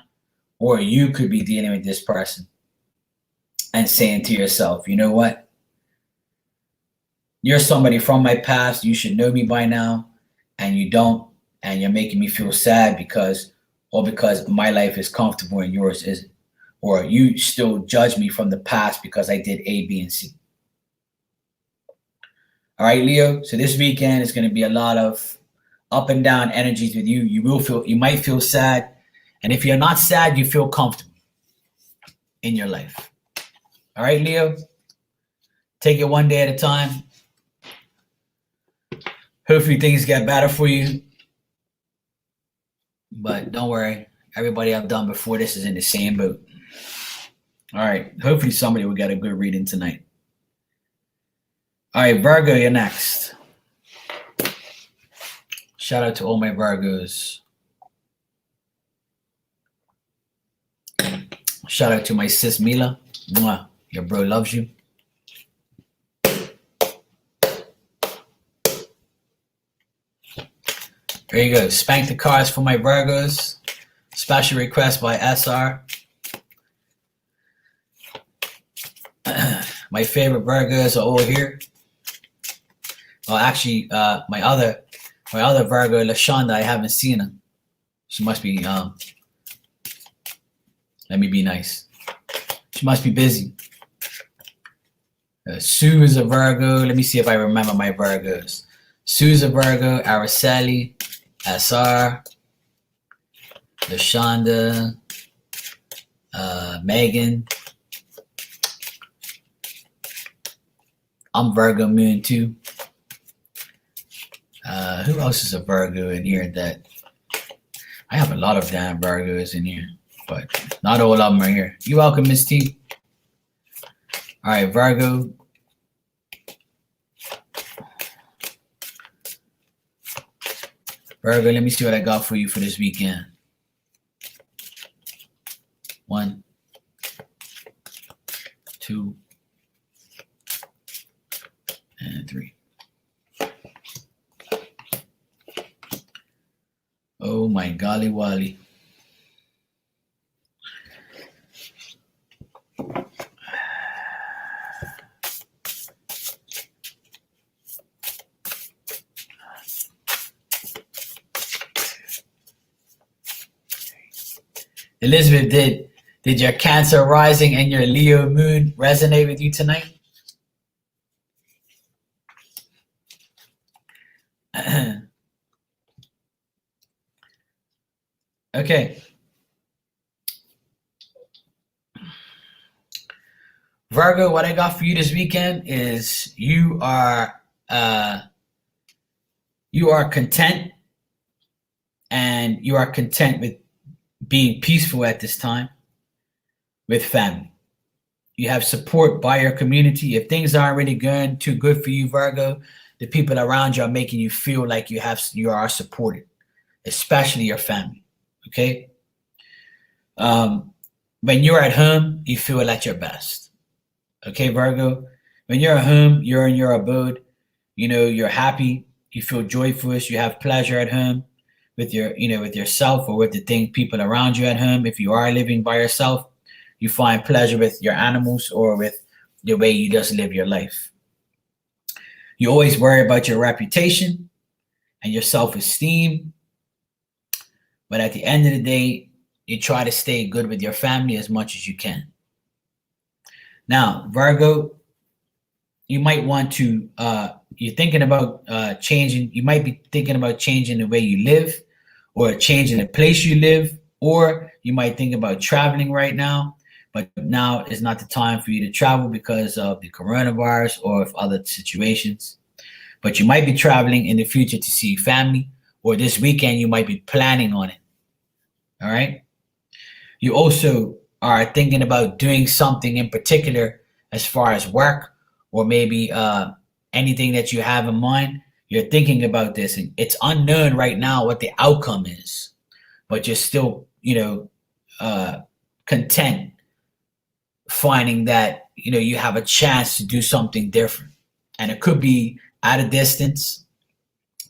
Or you could be dealing with this person and saying to yourself, you know what? You're somebody from my past. You should know me by now, and you don't, and you're making me feel sad because my life is comfortable and yours isn't. Or you still judge me from the past because I did A, B, and C. All right, Leo. So this weekend is going to be a lot of up and down energies with you. You might feel sad. And if you're not sad, you feel comfortable in your life. All right, Leo. Take it one day at a time. Hopefully things get better for you. But don't worry. Everybody I've done before this is in the same boat. All right. Hopefully somebody will get a good reading tonight. All right, Virgo, you're next. Shout out to all my Virgos. Shout out to my sis Mila. Mwah. Your bro loves you. There you go. Spank the cards for my Virgos. Special request by SR. My favorite Virgos are all here. Well, actually, my other Virgo, LaShonda, I haven't seen her. She must be let me be nice. She must be busy. Sue is a Virgo. Let me see if I remember my Virgos. Sue's a Virgo. Araceli, SR, LaShonda, Megan. I'm Virgo moon too. Who else is a Virgo in here? That I have a lot of damn Virgos in here, but not all of them are here. You're welcome, Miss T. All right, Virgo. Virgo, let me see what I got for you for this weekend. 1, 2, and 3. Oh my golly wally. Elizabeth, did your Cancer rising and your Leo moon resonate with you tonight? Okay. Virgo, what I got for you this weekend is uh you are content, and you are content with being peaceful at this time with family. You have support by your community. If things aren't really going too good for you, Virgo, the people around you are making you feel like you are supported, especially your family. Okay. Um, when you're at home, you feel at your best. Okay, Virgo. When you're at home, you're in your abode. You're happy. You feel joyful. You have pleasure at home with with yourself, or with the people around you at home. If you are living by yourself, you find pleasure with your animals or with the way you just live your life. You always worry about your reputation and your self-esteem, but at the end of the day, you try to stay good with your family as much as you can. Now, Virgo, you might want to you're thinking about changing. You might be thinking about changing the way you live, or changing the place you live, or you might think about traveling right now. But now is not the time for you to travel because of the coronavirus or of other situations. But you might be traveling in the future to see family, or this weekend you might be planning on it. All right. You also are thinking about doing something in particular as far as work, or maybe anything that you have in mind. You're thinking about this, and it's unknown right now what the outcome is, but you're still, content finding that you have a chance to do something different, and it could be at a distance,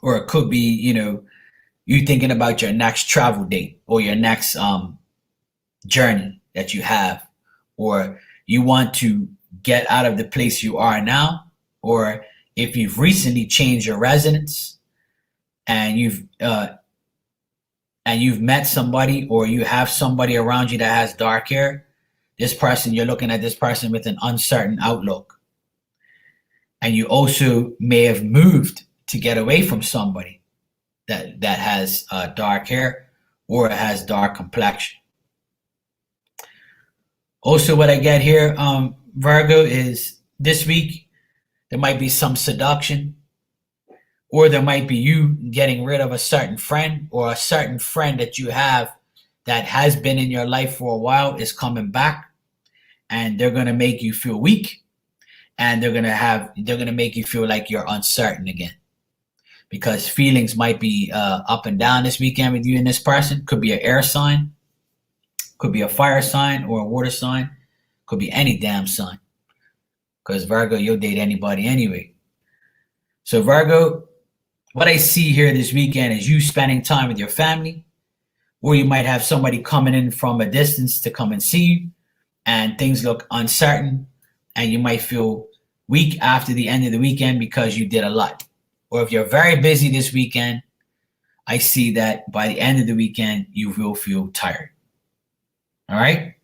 or it could be you thinking about your next travel date, or your next journey that you have, or you want to get out of the place you are now, or if you've recently changed your residence, and you've met somebody, or you have somebody around you that has dark hair. This person, you're looking at this person with an uncertain outlook, and you also may have moved to get away from somebody that has dark hair, or has dark complexion. Also, what I get here, Virgo, is this week there might be some seduction, or there might be you getting rid of a certain friend, or a certain friend that you have that has been in your life for a while is coming back, and they're going to make you feel weak, and they're going to make you feel like you're uncertain again, because feelings might be up and down this weekend with you and this person. Could be an air sign, could be a fire sign, or a water sign, could be any damn sign, because Virgo, you'll date anybody anyway. So Virgo, what I see here this weekend is you spending time with your family, or you might have somebody coming in from a distance to come and see you, and things look uncertain, and you might feel weak after the end of the weekend because you did a lot. Or if you're very busy this weekend, I see that by the end of the weekend, you will feel tired. All right.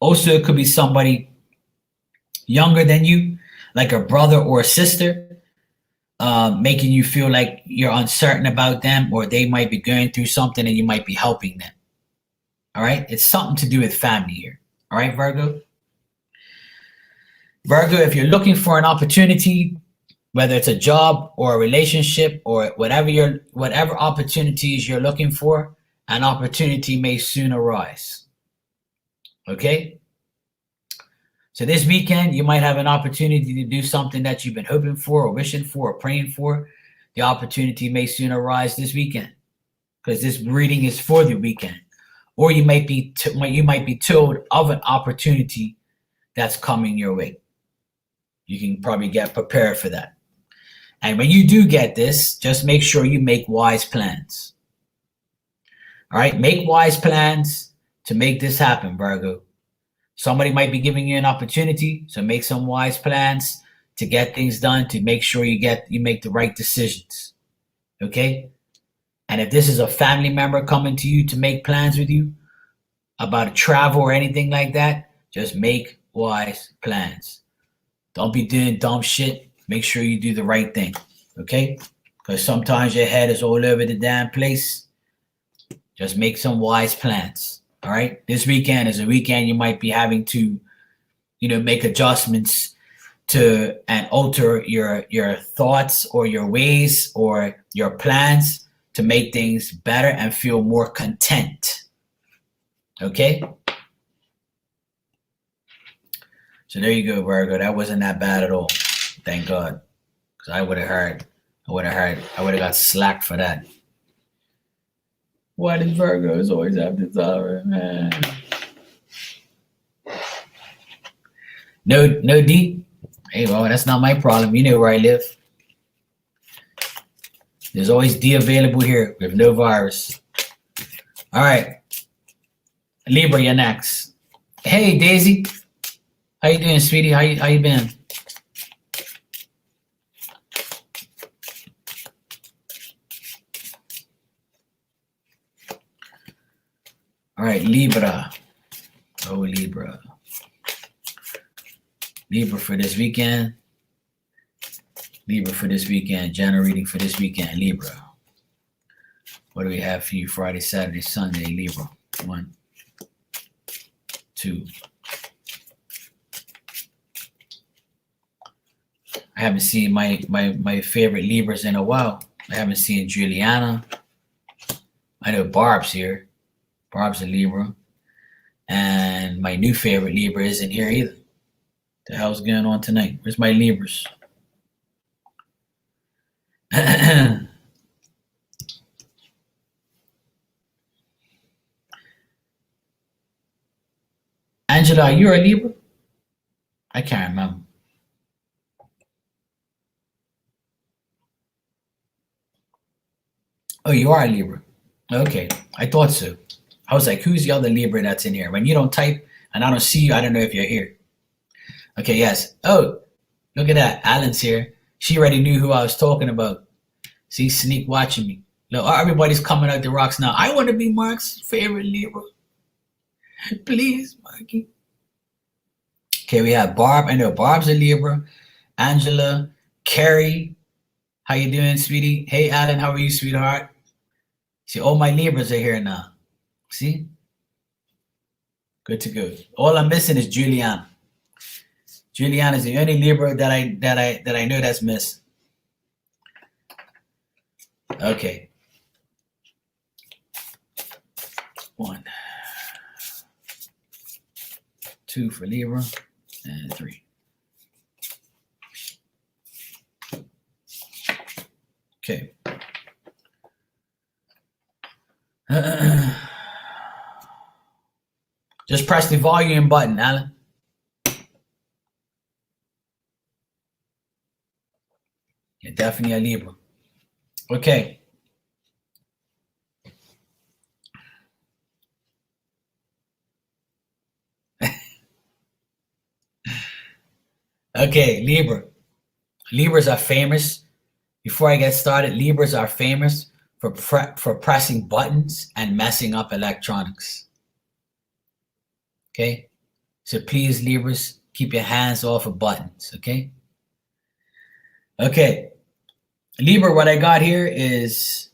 Also, it could be somebody younger than you, like a brother or a sister, making you feel like you're uncertain about them, or they might be going through something and you might be helping them. All right. It's something to do with family here. All right, Virgo. Virgo, if you're looking for an opportunity, whether it's a job or a relationship, or whatever opportunities you're looking for, an opportunity may soon arise. Okay? So this weekend, you might have an opportunity to do something that you've been hoping for, or wishing for, or praying for. The opportunity may soon arise this weekend, because this reading is for the weekend. Or you might be told of an opportunity that's coming your way. You can probably get prepared for that. And when you do get this, just make sure you make wise plans. All right, make wise plans to make this happen, Virgo. Somebody might be giving you an opportunity, so make some wise plans to get things done, to make sure you make the right decisions. Okay? And if this is a family member coming to you to make plans with you about a travel or anything like that, just make wise plans. Don't be doing dumb shit. Make sure you do the right thing. Okay? Because sometimes your head is all over the damn place. Just make some wise plans. All right. This weekend is a weekend you might be having to, make adjustments to and alter your thoughts or your ways or your plans to make things better and feel more content. Okay? So there you go, Virgo. That wasn't that bad at all. Thank God. Because I would have got slack for that. Why does Virgos always have to tolerate, man? No D? Hey, well, that's not my problem. You know where I live. There's always D available here with no virus. All right. Libra, you're next. Hey, Daisy. How you doing, sweetie? How you been? All right, Libra. Oh, Libra. Libra for this weekend. Libra for this weekend. General reading for this weekend. Libra. What do we have for you? Friday, Saturday, Sunday. Libra. 1, 2. I haven't seen my favorite Libras in a while. I haven't seen Juliana. I know Barb's here. Barb's a Libra. And my new favorite Libra isn't here either. The hell's going on tonight? Where's my Libras? Angela, are you a Libra? I can't remember. Oh, you are a Libra. Okay, I thought so. I was like, who's the other Libra that's in here? When you don't type and I don't see you, I don't know if you're here. Okay, yes. Oh, look at that. Alan's here. She already knew who I was talking about. See, sneak watching me. Look, everybody's coming out the rocks now. I want to be Mark's favorite Libra. Please, Marky. Okay, we have Barb. I know Barb's a Libra. Angela. Carrie. How you doing, sweetie? Hey, Alan. How are you, sweetheart? See, all my Libras are here now. See? Good to go. All I'm missing is Juliana. Juliana is the only Libra that I know that's missing. Okay. 1, 2 for Libra, and 3. Okay. Just press the volume button, Alan. You're definitely a Libra. Okay. Okay, Libra. Libras are famous. Before I get started, Libras are famous for pressing buttons and messing up electronics. Okay? So please, Libras, keep your hands off of buttons, okay? Okay. Libra, what I got here is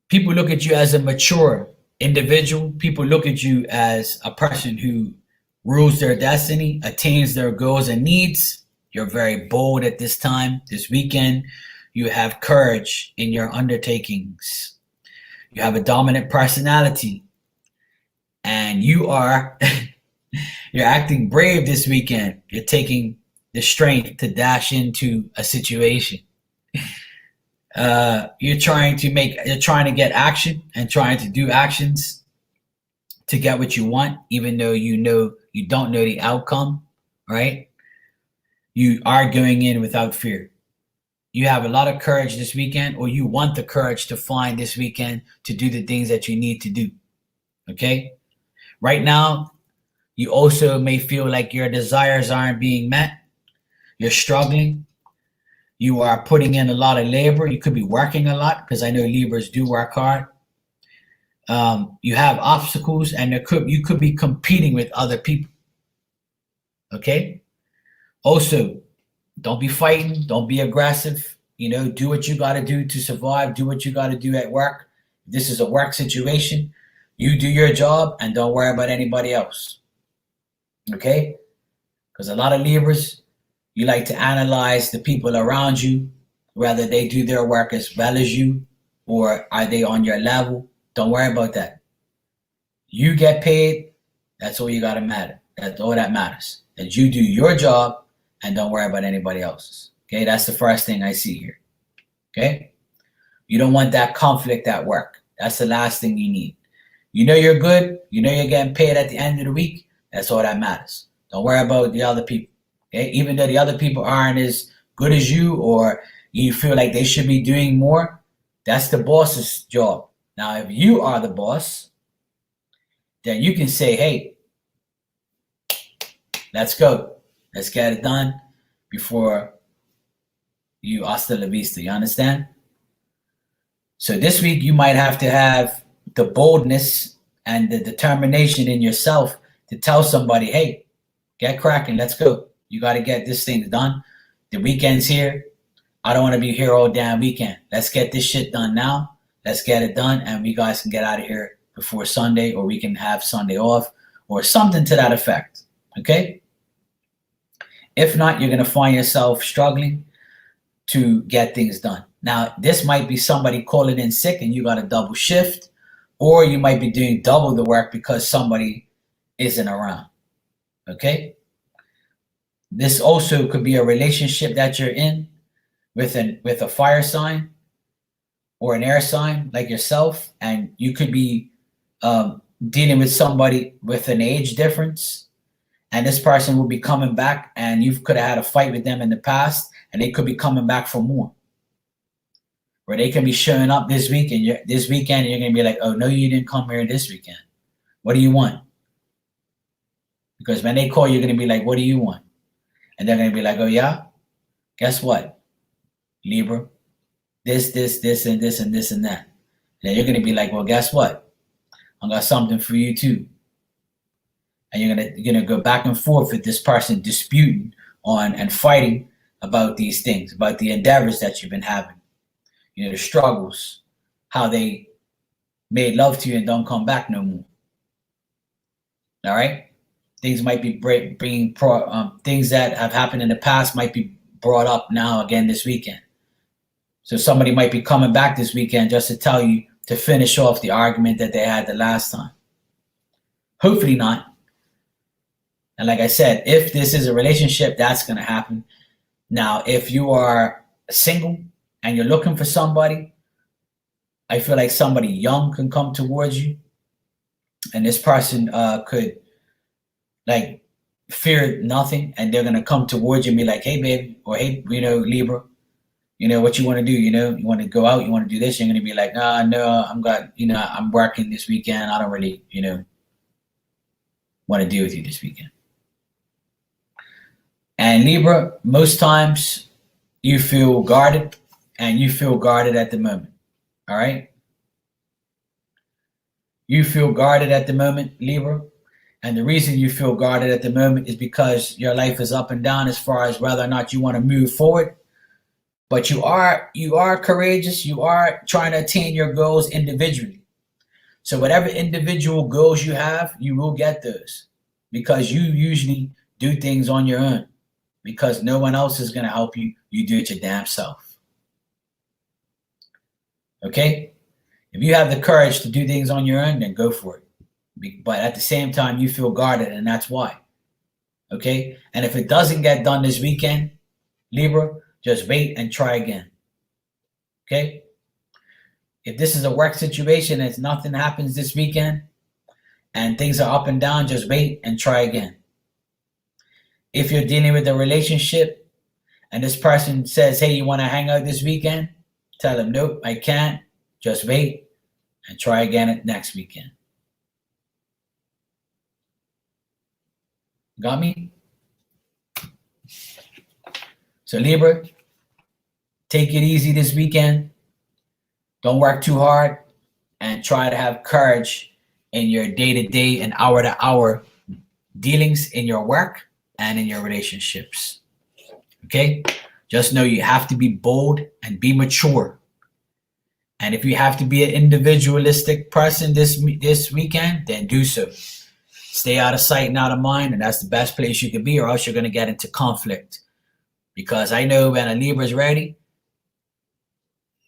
people look at you as a mature individual. People look at you as a person who rules their destiny, attains their goals and needs. You're very bold at this time. This weekend, you have courage in your undertakings. You have a dominant personality. And you are, you're acting brave this weekend. You're taking the strength to dash into a situation. You're trying to get action and trying to do actions to get what you want, even though you don't know the outcome, right? You are going in without fear. You have a lot of courage this weekend, or you want the courage to find this weekend to do the things that you need to do, okay? Right now, you also may feel like your desires aren't being met. You're struggling. You are putting in a lot of labor. You could be working a lot, because I know Libras do work hard. You have obstacles, and you could be competing with other people. Okay? Also, don't be fighting. Don't be aggressive. Do what you got to do to survive. Do what you got to do at work. If this is a work situation, you do your job and don't worry about anybody else. Okay? Because a lot of Libras, you like to analyze the people around you, whether they do their work as well as you or are they on your level. Don't worry about that. You get paid, that's all you got to matter. That's all that matters. That you do your job and don't worry about anybody else's. Okay, that's the first thing I see here. Okay? You don't want that conflict at work. That's the last thing you need. You know you're good. You know you're getting paid at the end of the week. That's all that matters. Don't worry about the other people. Okay? Even though the other people aren't as good as you or you feel like they should be doing more, that's the boss's job. Now, if you are the boss, then you can say, hey, let's go. Let's get it done before you hasta la vista. You understand? So this week you might have to have the boldness and the determination in yourself to tell somebody, hey, get cracking. Let's go. You got to get this thing done. The weekend's here. I don't want to be here all damn weekend. Let's get this shit done now. Let's get it done and we guys can get out of here before Sunday, or we can have Sunday off or something to that effect. Okay? If not, you're going to find yourself struggling to get things done. Now, this might be somebody calling in sick and you got a double shift, or you might be doing double the work because somebody isn't around. Okay? This also could be a relationship that you're in with a fire sign or an air sign like yourself, and you could be dealing with somebody with an age difference, and this person will be coming back and you could have had a fight with them in the past and they could be coming back for more. Where they can be showing up this week and this weekend and you're going to be like, oh, no, you didn't come here this weekend. What do you want? Because when they call, you're going to be like, what do you want? And they're going to be like, oh, yeah? Guess what? Libra, this, and this, and this, and that. And then you're going to be like, well, guess what? I got something for you too. And you're gonna go back and forth with this person disputing on and fighting about these things, about the endeavors that you've been having. You know, the struggles, how they made love to you and don't come back no more. All right? Things might be things that have happened in the past might be brought up now again this weekend. So somebody might be coming back this weekend just to tell you to finish off the argument that they had the last time. Hopefully not. And like I said, if this is a relationship, that's going to happen. Now, if you are single and you're looking for somebody, I feel like somebody young can come towards you. And this person could like fear nothing. And they're going to come towards you and be like, hey, baby, or hey, Libra, what you want to do, you want to go out, you want to do this. You're going to be like, no, I'm working this weekend. I don't really, want to deal with you this weekend. And Libra, most times you feel guarded, and you feel guarded at the moment. All right? You feel guarded at the moment, Libra. And the reason you feel guarded at the moment is because your life is up and down as far as whether or not you want to move forward. But you are courageous. You are trying to attain your goals individually. So whatever individual goals you have, you will get those because you usually do things on your own because no one else is going to help you. You do it your damn self. Okay? If you have the courage to do things on your own, then go for it. But at the same time, you feel guarded, and that's why. Okay? And if it doesn't get done this weekend, Libra, just wait and try again. Okay? If this is a work situation and nothing happens this weekend and things are up and down, just wait and try again. If you're dealing with a relationship and this person says, hey, you want to hang out this weekend? Tell them, nope, I can't. Just wait and try again next weekend. Got me? So Libra, take it easy this weekend. Don't work too hard and try to have courage in your day-to-day and hour-to-hour dealings in your work and in your relationships. Okay? Just know you have to be bold and be mature And if you have to be an individualistic person this weekend, then do so. Stay out of sight and out of mind, and that's the best place you can be, or else you're going to get into conflict. Because I know when a Libra's ready,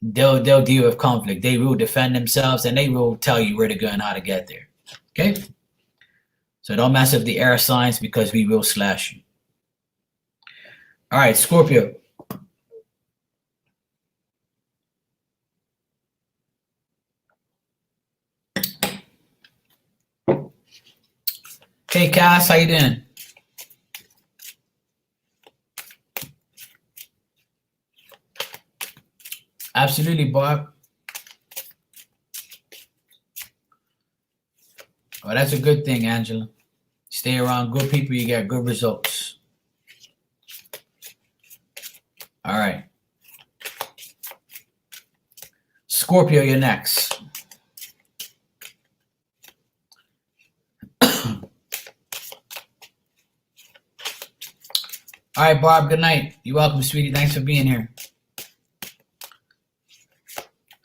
they'll deal with conflict. They will defend themselves, and they will tell you where to go and how to get there. Okay? So don't mess up the air signs, because we will slash you. All right, Scorpio. Hey, Cass, how you doing? Absolutely, Bob. Oh, that's a good thing, Angela. Stay around good people, you get good results. All right. Scorpio, you're next. All right, Barb, good night. You're welcome, sweetie. Thanks for being here.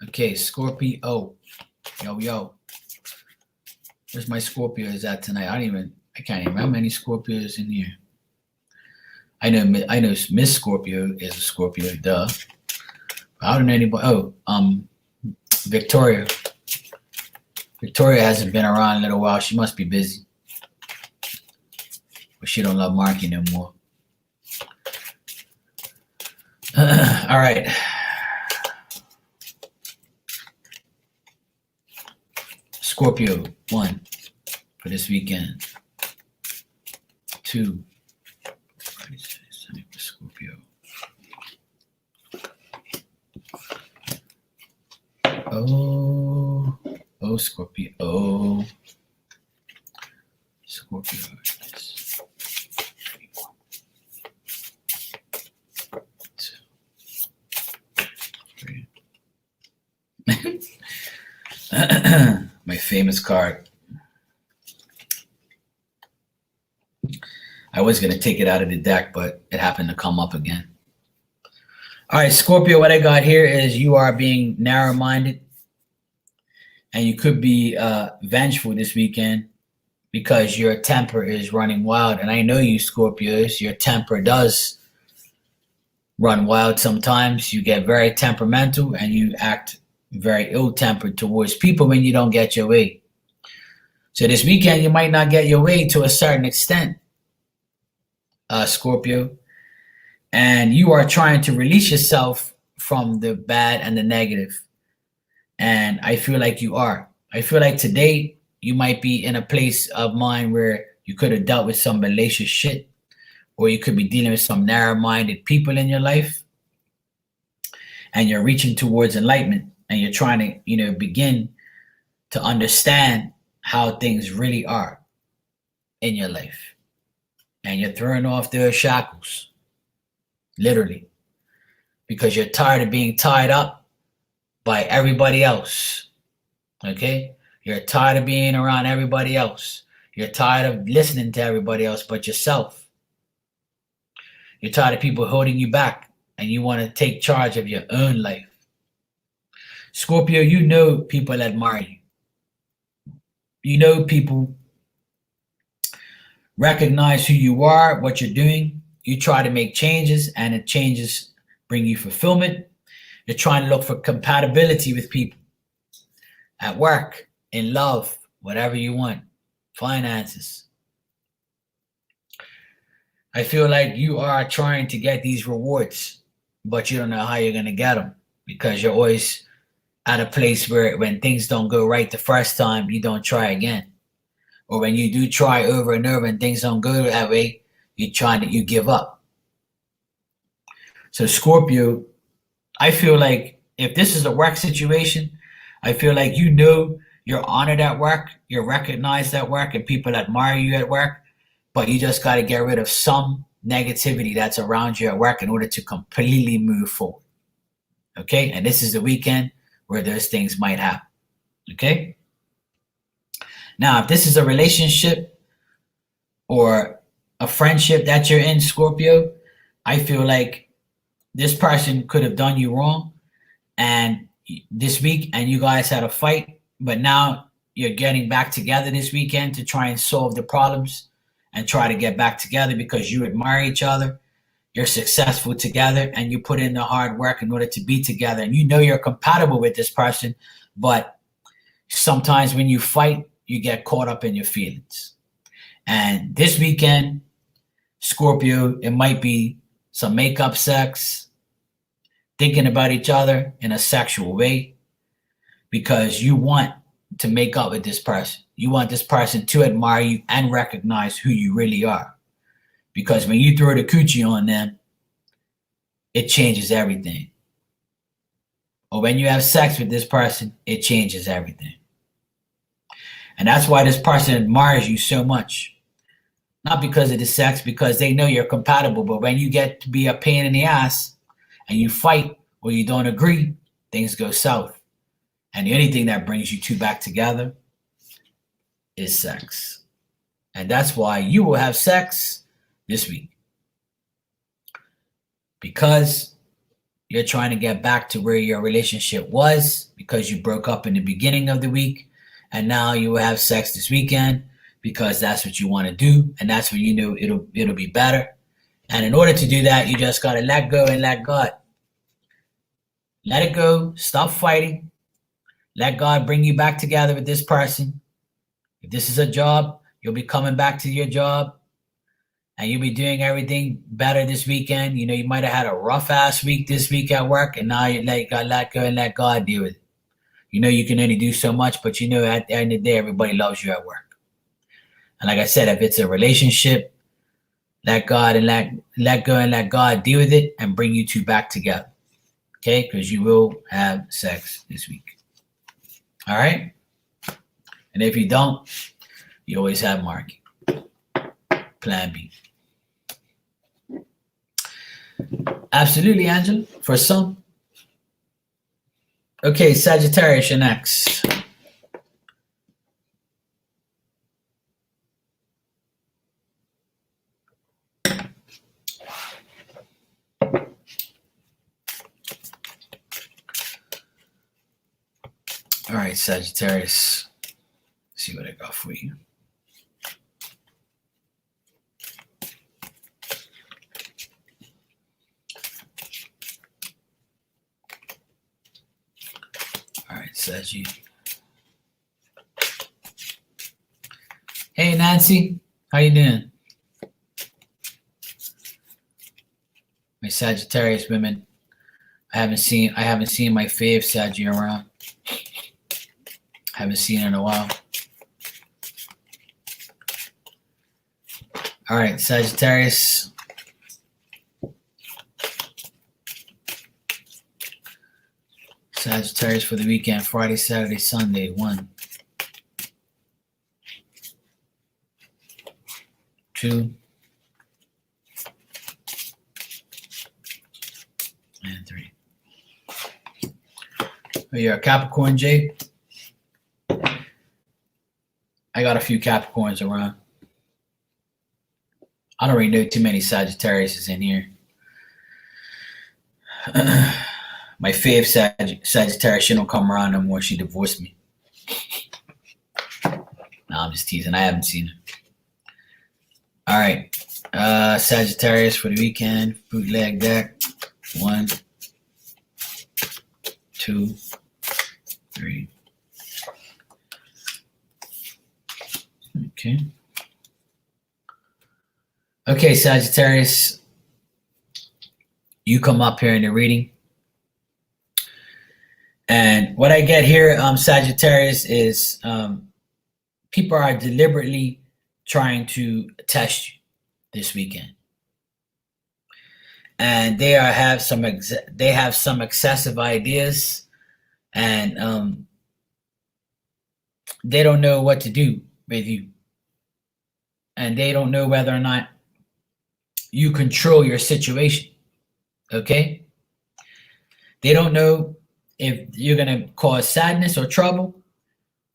Okay, Scorpio. Yo. Where's my Scorpios at tonight? I can't even remember how many Scorpios in here. I know Miss Scorpio is a Scorpio, duh. I don't know anybody. Victoria. Victoria hasn't been around in a little while. She must be busy. But she don't love Marky no more. All right. Scorpio, 1 for this weekend. 2. Scorpio. Oh, Scorpio. Oh, Scorpio. My famous card. I was going to take it out of the deck, but it happened to come up again. All right, Scorpio, what I got here is you are being narrow-minded, and you could be vengeful this weekend because your temper is running wild. And I know you, Scorpios, your temper does run wild sometimes. You get very temperamental, and you act very ill-tempered towards people when you don't get your way. So this weekend, you might not get your way to a certain extent, Scorpio. And you are trying to release yourself from the bad and the negative. And I feel like you are. I feel like today you might be in a place of mind where you could have dealt with some malicious shit, or you could be dealing with some narrow-minded people in your life, and you're reaching towards enlightenment, and you're trying to, begin to understand how things really are in your life. And you're throwing off those shackles, literally, because you're tired of being tied up by everybody else. Okay? You're tired of being around everybody else. You're tired of listening to everybody else but yourself. You're tired of people holding you back, and you want to take charge of your own life. Scorpio, you know people admire you. You know people recognize who you are, what you're doing. You try to make changes, and the changes bring you fulfillment. You're trying to look for compatibility with people at work, in love, whatever you want, finances. I feel like you are trying to get these rewards, but you don't know how you're going to get them, because you're always at a place where when things don't go right the first time, you don't try again. Or when you do try over and over and things don't go that way, you give up. So Scorpio, I feel like if this is a work situation, I feel like you're honored at work, you're recognized at work, and people admire you at work, but you just got to get rid of some negativity that's around you at work in order to completely move forward. Okay? And this is the weekend where those things might happen. Okay? Now, if this is a relationship or a friendship that you're in, Scorpio, I feel like this person could have done you wrong, and this week and you guys had a fight, but now you're getting back together this weekend to try and solve the problems and try to get back together because you admire each other, you're successful together, and you put in the hard work in order to be together, and you know you're compatible with this person, but sometimes when you fight, you get caught up in your feelings. And this weekend, Scorpio, it might be some make-up sex, thinking about each other in a sexual way, because you want to make up with this person. You want this person to admire you and recognize who you really are. Because when you throw the coochie on them, it changes everything. Or when you have sex with this person, it changes everything. And that's why this person admires you so much. Not because of the sex, because they know you're compatible. But when you get to be a pain in the ass and you fight or you don't agree, things go south. And the only thing that brings you two back together is sex. And that's why you will have sex this week. Because you're trying to get back to where your relationship was, because you broke up in the beginning of the week, and now you will have sex this weekend because that's what you want to do, and that's when you know it'll be better. And in order to do that, you just got to let go and let God. Let it go. Stop fighting. Let God bring you back together with this person. If this is a job, you'll be coming back to your job and you'll be doing everything better this weekend. You know, you might have had a rough ass week this week at work, and now you let go and let God deal with it. You know, you can only do so much, but you know, at the end of the day, everybody loves you at work. And like I said, if it's a relationship, let God and let go and let God deal with it and bring you two back together. Okay? Because you will have sex this week. All right? And if you don't, you always have marking. Plan B. Absolutely, Angela. For some. Okay, Sagittarius, you're next. All right, Sagittarius. Let's see what I got for you. All right, Saggy. Hey, Nancy. How you doing? My Sagittarius women. I haven't seen my fave Saggy around. Haven't seen her in a while. All right, Sagittarius. Sagittarius for the weekend, Friday, Saturday, Sunday, 1, 2, and 3. Oh, you're a Capricorn, Jay? I got a few Capricorns around. I don't really know too many Sagittarius in here. My fave Sagittarius, she don't come around no more. She divorced me. No, I'm just teasing. I haven't seen her. All right. Sagittarius for the weekend. Bootleg deck. 1, 2, 3. Okay. Okay, Sagittarius. You come up here in the reading. And what I get here, Sagittarius, is people are deliberately trying to test you this weekend, and they have some excessive ideas, and they don't know what to do with you, and they don't know whether or not you control your situation. Okay, they don't know if you're going to cause sadness or trouble,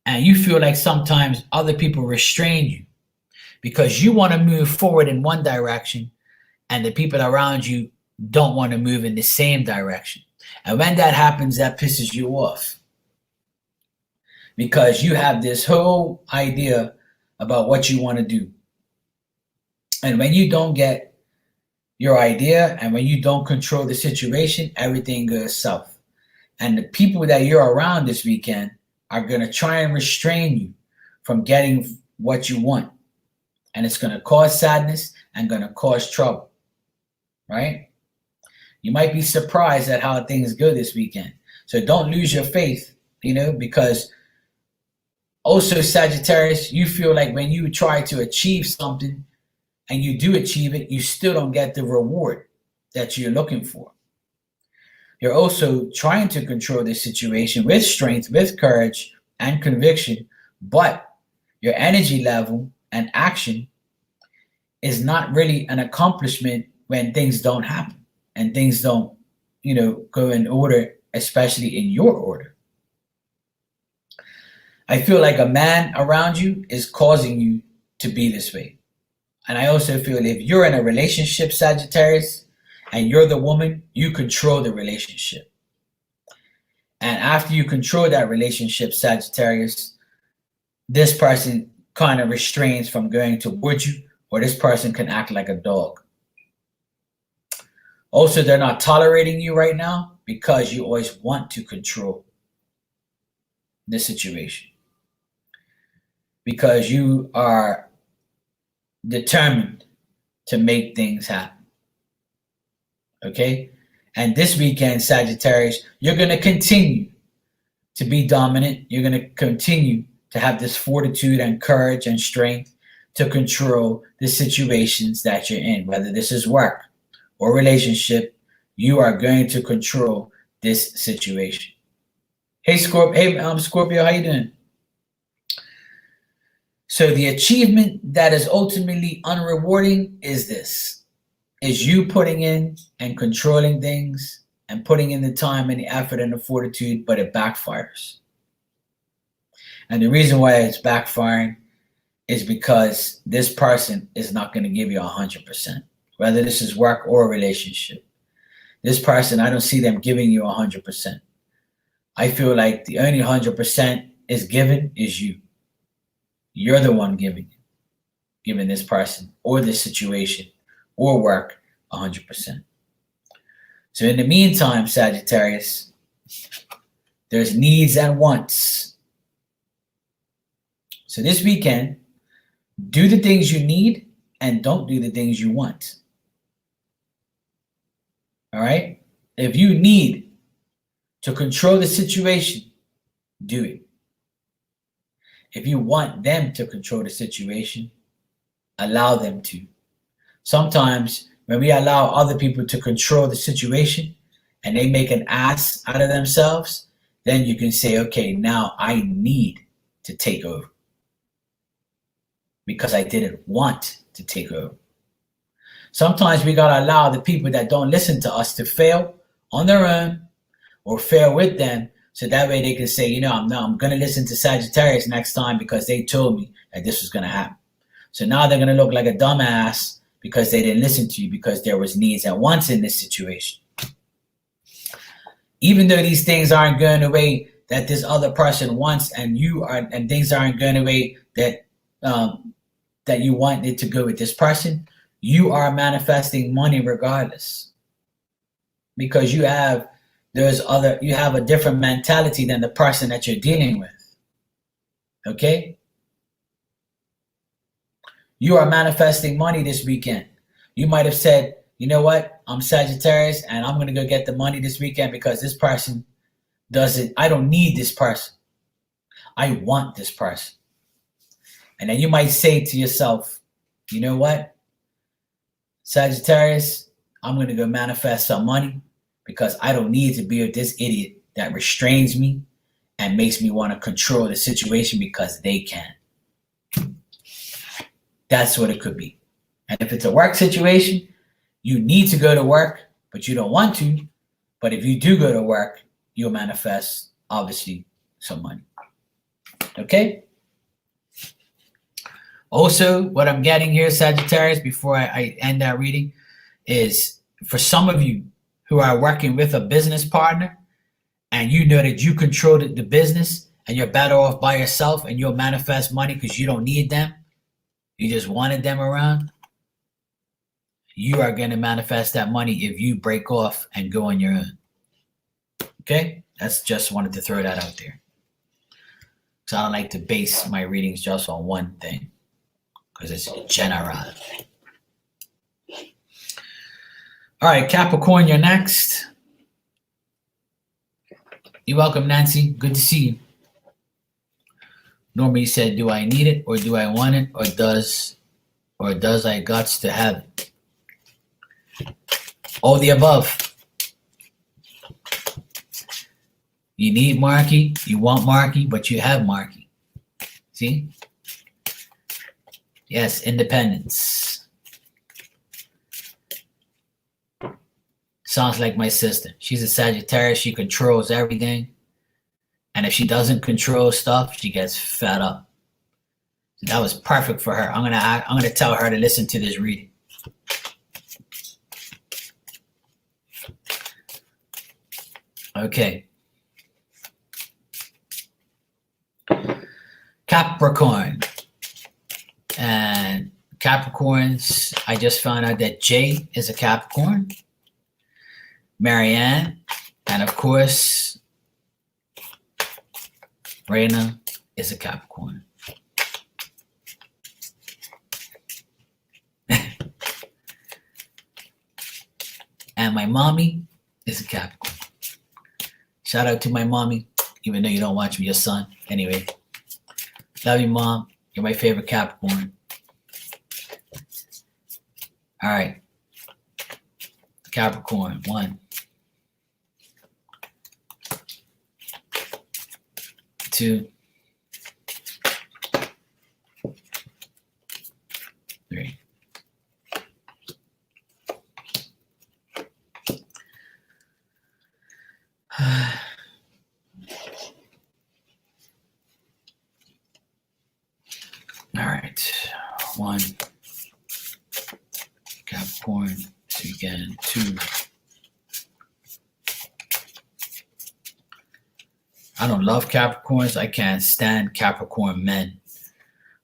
and you feel like sometimes other people restrain you because you want to move forward in one direction and the people around you don't want to move in the same direction. And when that happens, that pisses you off because you have this whole idea about what you want to do. And when you don't get your idea and when you don't control the situation, everything goes south. And the people that you're around this weekend are going to try and restrain you from getting what you want. And it's going to cause sadness and going to cause trouble, right? You might be surprised at how things go this weekend. So don't lose your faith, because also Sagittarius, you feel like when you try to achieve something and you do achieve it, you still don't get the reward that you're looking for. You're also trying to control the situation with strength, with courage and conviction, but your energy level and action is not really an accomplishment when things don't happen and things don't, go in order, especially in your order. I feel like a man around you is causing you to be this way. And I also feel if you're in a relationship, Sagittarius, and you're the woman, you control the relationship. And after you control that relationship, Sagittarius, this person kind of restrains from going towards you, or this person can act like a dog. Also, they're not tolerating you right now because you always want to control the situation. Because you are determined to make things happen. Okay? And this weekend, Sagittarius, you're going to continue to be dominant. You're going to continue to have this fortitude and courage and strength to control the situations that you're in, whether this is work or relationship. You are going to control this situation. Hey, Scorpio, how you doing? So the achievement that is ultimately unrewarding is you putting in and controlling things and putting in the time and the effort and the fortitude, but it backfires. And the reason why it's backfiring is because this person is not going to give you 100%, whether this is work or a relationship. This person, I don't see them giving you 100%. I feel like the only 100% is given is you. You're the one giving this person or this situation or work 100%. So in the meantime, Sagittarius, there's needs and wants. So this weekend, do the things you need and don't do the things you want. All right? If you need to control the situation, do it. If you want them to control the situation, allow them to. Sometimes when we allow other people to control the situation and they make an ass out of themselves, then you can say, okay, now I need to take over because I didn't want to take over. Sometimes we got to allow the people that don't listen to us to fail on their own or fail with them, so that way they can say, I'm going to listen to Sagittarius next time because they told me that this was going to happen. So now they're going to look like a dumbass because they didn't listen to you because there was needs and wants in this situation. Even though these things aren't going the way that this other person wants and things aren't going the way that that you want it to go with this person, you are manifesting money regardless. Because you have a different mentality than the person that you're dealing with. Okay? You are manifesting money this weekend. You might have said, you know what? I'm Sagittarius and I'm going to go get the money this weekend because this person doesn't, I don't need this person. I want this person. And then you might say to yourself, you know what? Sagittarius, I'm going to go manifest some money because I don't need to be with this idiot that restrains me and makes me want to control the situation because they can. That's what it could be. And if it's a work situation, you need to go to work, but you don't want to. But if you do go to work, you'll manifest, obviously, some money. Okay? Also, what I'm getting here, Sagittarius, before I end that reading, is for some of you, who are working with a business partner, and you know that you control the business and you're better off by yourself, and you'll manifest money because you don't need them. You just wanted them around. You are going to manifest that money if you break off and go on your own. Okay? That's just wanted to throw that out there. So I don't like to base my readings just on one thing because it's general. All right, Capricorn, you're next. You're welcome, Nancy. Good to see you. Normally said, do I need it or do I want it or does I guts to have it? All the above. You need Marky, you want Marky, but you have Marky. See? Yes, independence. Sounds like my sister. She's a Sagittarius. She controls everything. And if she doesn't control stuff, she gets fed up. So that was perfect for her. I'm gonna tell her to listen to this reading. Okay. Capricorn. And Capricorns, I just found out that Jay is a Capricorn. Marianne, and of course, Raina is a Capricorn. And my mommy is a Capricorn. Shout out to my mommy, even though you don't watch me, your son. Anyway, love you, Mom. You're my favorite Capricorn. All right. Capricorn, 1, 2, 3. All right, 1, Capricorn, again, 2. I don't love Capricorns. I can't stand Capricorn men.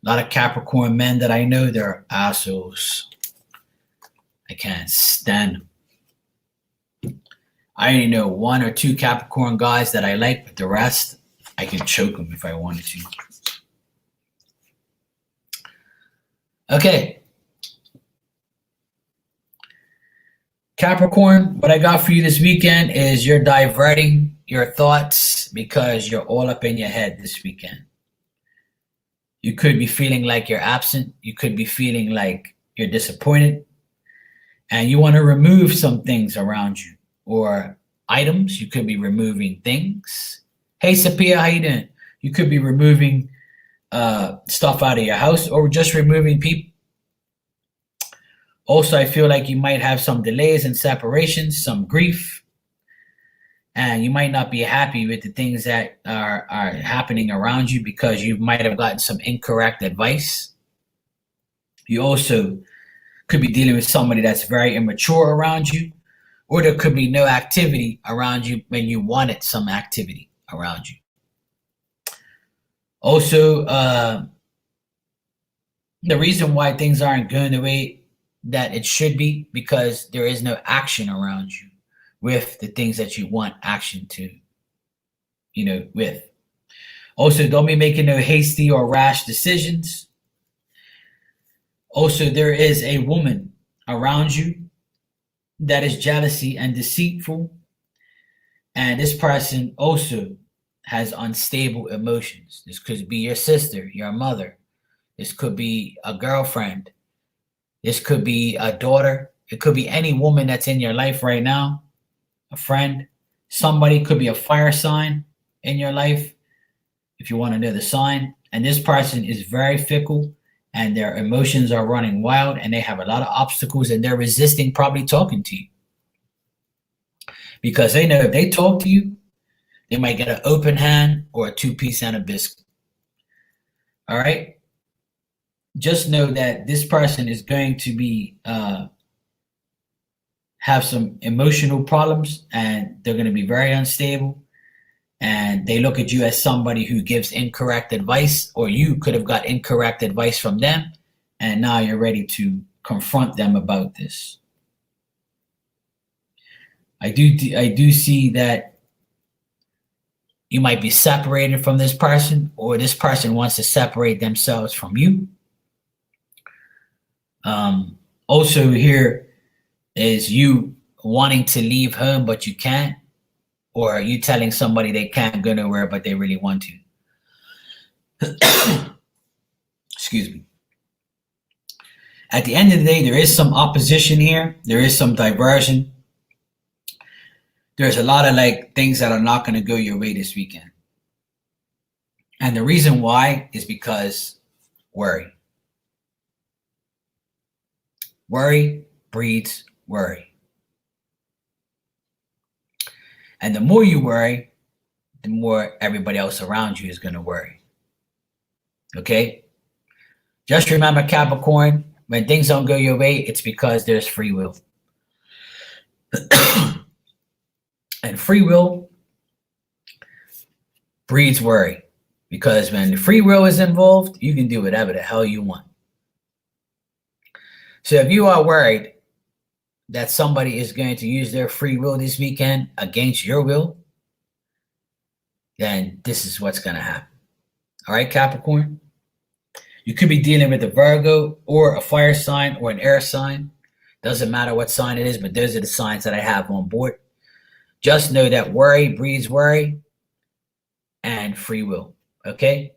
A lot of Capricorn men that I know, they're assholes. I can't stand them. I only know 1 or 2 Capricorn guys that I like, but the rest, I can choke them if I wanted to. Okay. Capricorn, what I got for you this weekend is you're diverting your thoughts because you're all up in your head this weekend. You could be feeling like you're absent. You could be feeling like you're disappointed. And you want to remove some things around you or items. You could be removing things. Hey, Sapia, how you doing? You could be removing stuff out of your house or just removing people. Also, I feel like you might have some delays and separations, some grief, and you might not be happy with the things that are happening around you because you might have gotten some incorrect advice. You also could be dealing with somebody that's very immature around you, or there could be no activity around you when you wanted some activity around you. Also, the reason why things aren't going the way that it should be because there is no action around you with the things that you want action to, with. Also, don't be making no hasty or rash decisions. Also, there is a woman around you that is jealousy and deceitful. And this person also has unstable emotions. This could be your sister, your mother. This could be a girlfriend. This could be a daughter. It could be any woman that's in your life right now, a friend. Somebody could be a fire sign in your life, if you want to know the sign. And this person is very fickle, and their emotions are running wild, and they have a lot of obstacles, and they're resisting probably talking to you. Because they know if they talk to you, they might get an open hand or a 2-piece and a biscuit. All right? Just know that this person is going to be have some emotional problems and they're going to be very unstable, and they look at you as somebody who gives incorrect advice, or you could have got incorrect advice from them, and now you're ready to confront them about this. I do see that you might be separated from this person, or this person wants to separate themselves from you. Also here is you wanting to leave home, but you can't, or you telling somebody they can't go nowhere, but they really want to. Excuse me. At the end of the day, there is some opposition here. There is some diversion. There's a lot of like things that are not going to go your way this weekend. And the reason why is because worry. Worry breeds worry. And the more you worry, the more everybody else around you is going to worry. Okay? Just remember, Capricorn, when things don't go your way, it's because there's free will. And free will breeds worry. Because when the free will is involved, you can do whatever the hell you want. So if you are worried that somebody is going to use their free will this weekend against your will, then this is what's going to happen. All right, Capricorn? You could be dealing with a Virgo or a fire sign or an air sign. Doesn't matter what sign it is, but those are the signs that I have on board. Just know that worry breeds worry and free will, okay?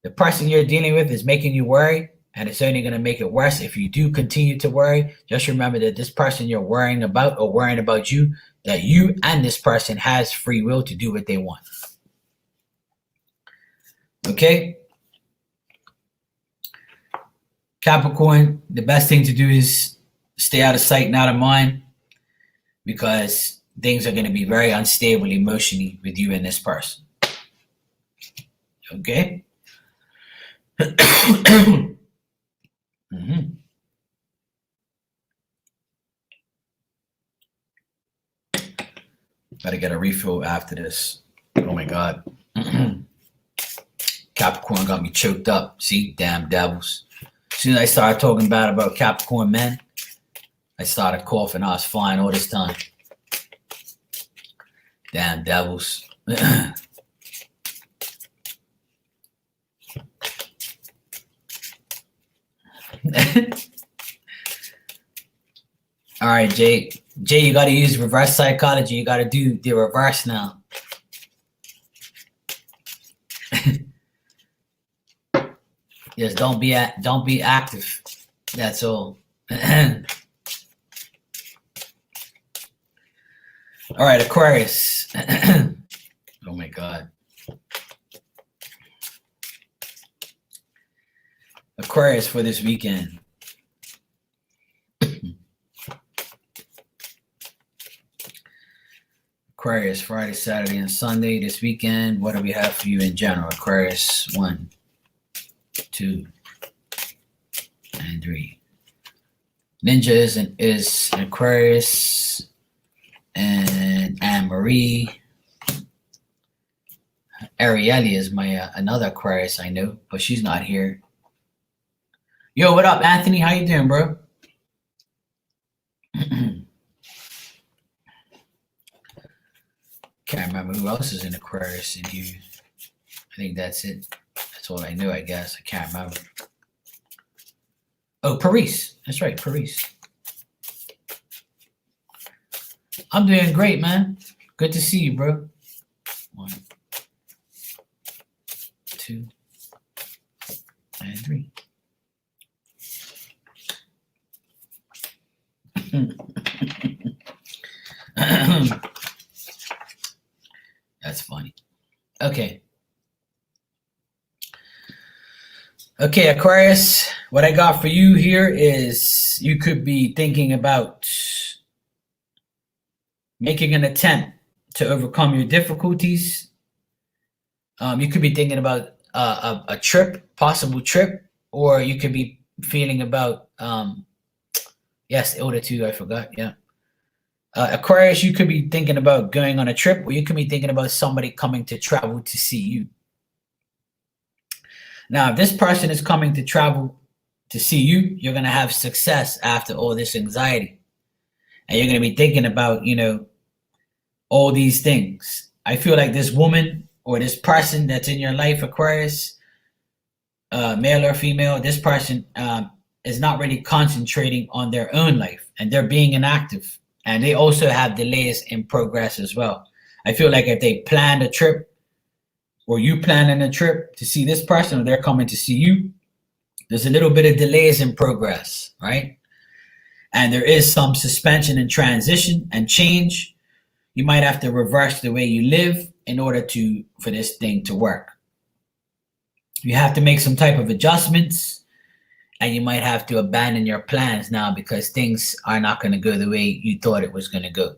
The person you're dealing with is making you worry, and it's only going to make it worse if you do continue to worry. Just remember that this person you're worrying about or worrying about you, that you and this person has free will to do what they want. Okay? Capricorn, the best thing to do is stay out of sight and out of mind, because things are going to be very unstable emotionally with you and this person. Okay? Gotta get a refill after this. Oh my God. Capricorn got me choked up. See? Damn devils. As soon as I started talking bad about Capricorn men, I started coughing. I was flying all this time. Damn devils. All right, Jay. Jay, you got to use reverse psychology. You got to do the reverse now. Yes, don't be active. That's all. All right, Aquarius. Oh my God. Aquarius for this weekend. Aquarius, Friday, Saturday, and Sunday. This weekend, what do we have for you in general? Aquarius, 1, 2, and 3. Ninja is an Aquarius, and Anne-Marie. Arieli is my another Aquarius I know, but she's not here. Yo, what up, Anthony? How you doing, bro? Can't remember who else is in Aquarius in here. I think that's it. That's all I know, I guess. I can't remember. Oh, Paris. That's right, Paris. I'm doing great, man. Good to see you, bro. 1, 2, and 3. That's funny. Okay. Okay, Aquarius, what I got for you here is you could be thinking about making an attempt to overcome your difficulties. You could be thinking about a trip, possible trip, or you could be feeling about, yes, order two, I forgot, yeah. Aquarius, you could be thinking about going on a trip, or you could be thinking about somebody coming to travel to see you. Now, if this person is coming to travel to see you, you're going to have success after all this anxiety. And you're going to be thinking about, all these things. I feel like this woman or this person that's in your life, Aquarius, male or female, this person is not really concentrating on their own life, and they're being inactive. And they also have delays in progress as well. I feel like if they planned a trip, or you planning a trip to see this person, or they're coming to see you, there's a little bit of delays in progress, right? And there is some suspension and transition and change. You might have to reverse the way you live in order for this thing to work. You have to make some type of adjustments, and you might have to abandon your plans now because things are not going to go the way you thought it was going to go.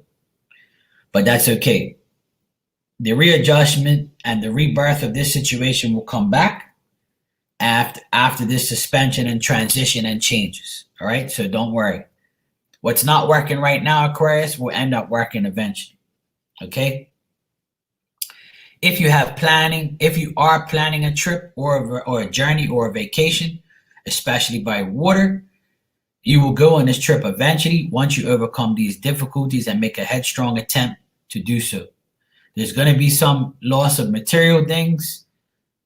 But that's okay. The readjustment and the rebirth of this situation will come back after this suspension and transition and changes. All right, so don't worry. What's not working right now, Aquarius, will end up working eventually. Okay. If you are planning a trip or a journey or a vacation, especially by water, you will go on this trip eventually once you overcome these difficulties and make a headstrong attempt to do so. There's going to be some loss of material things,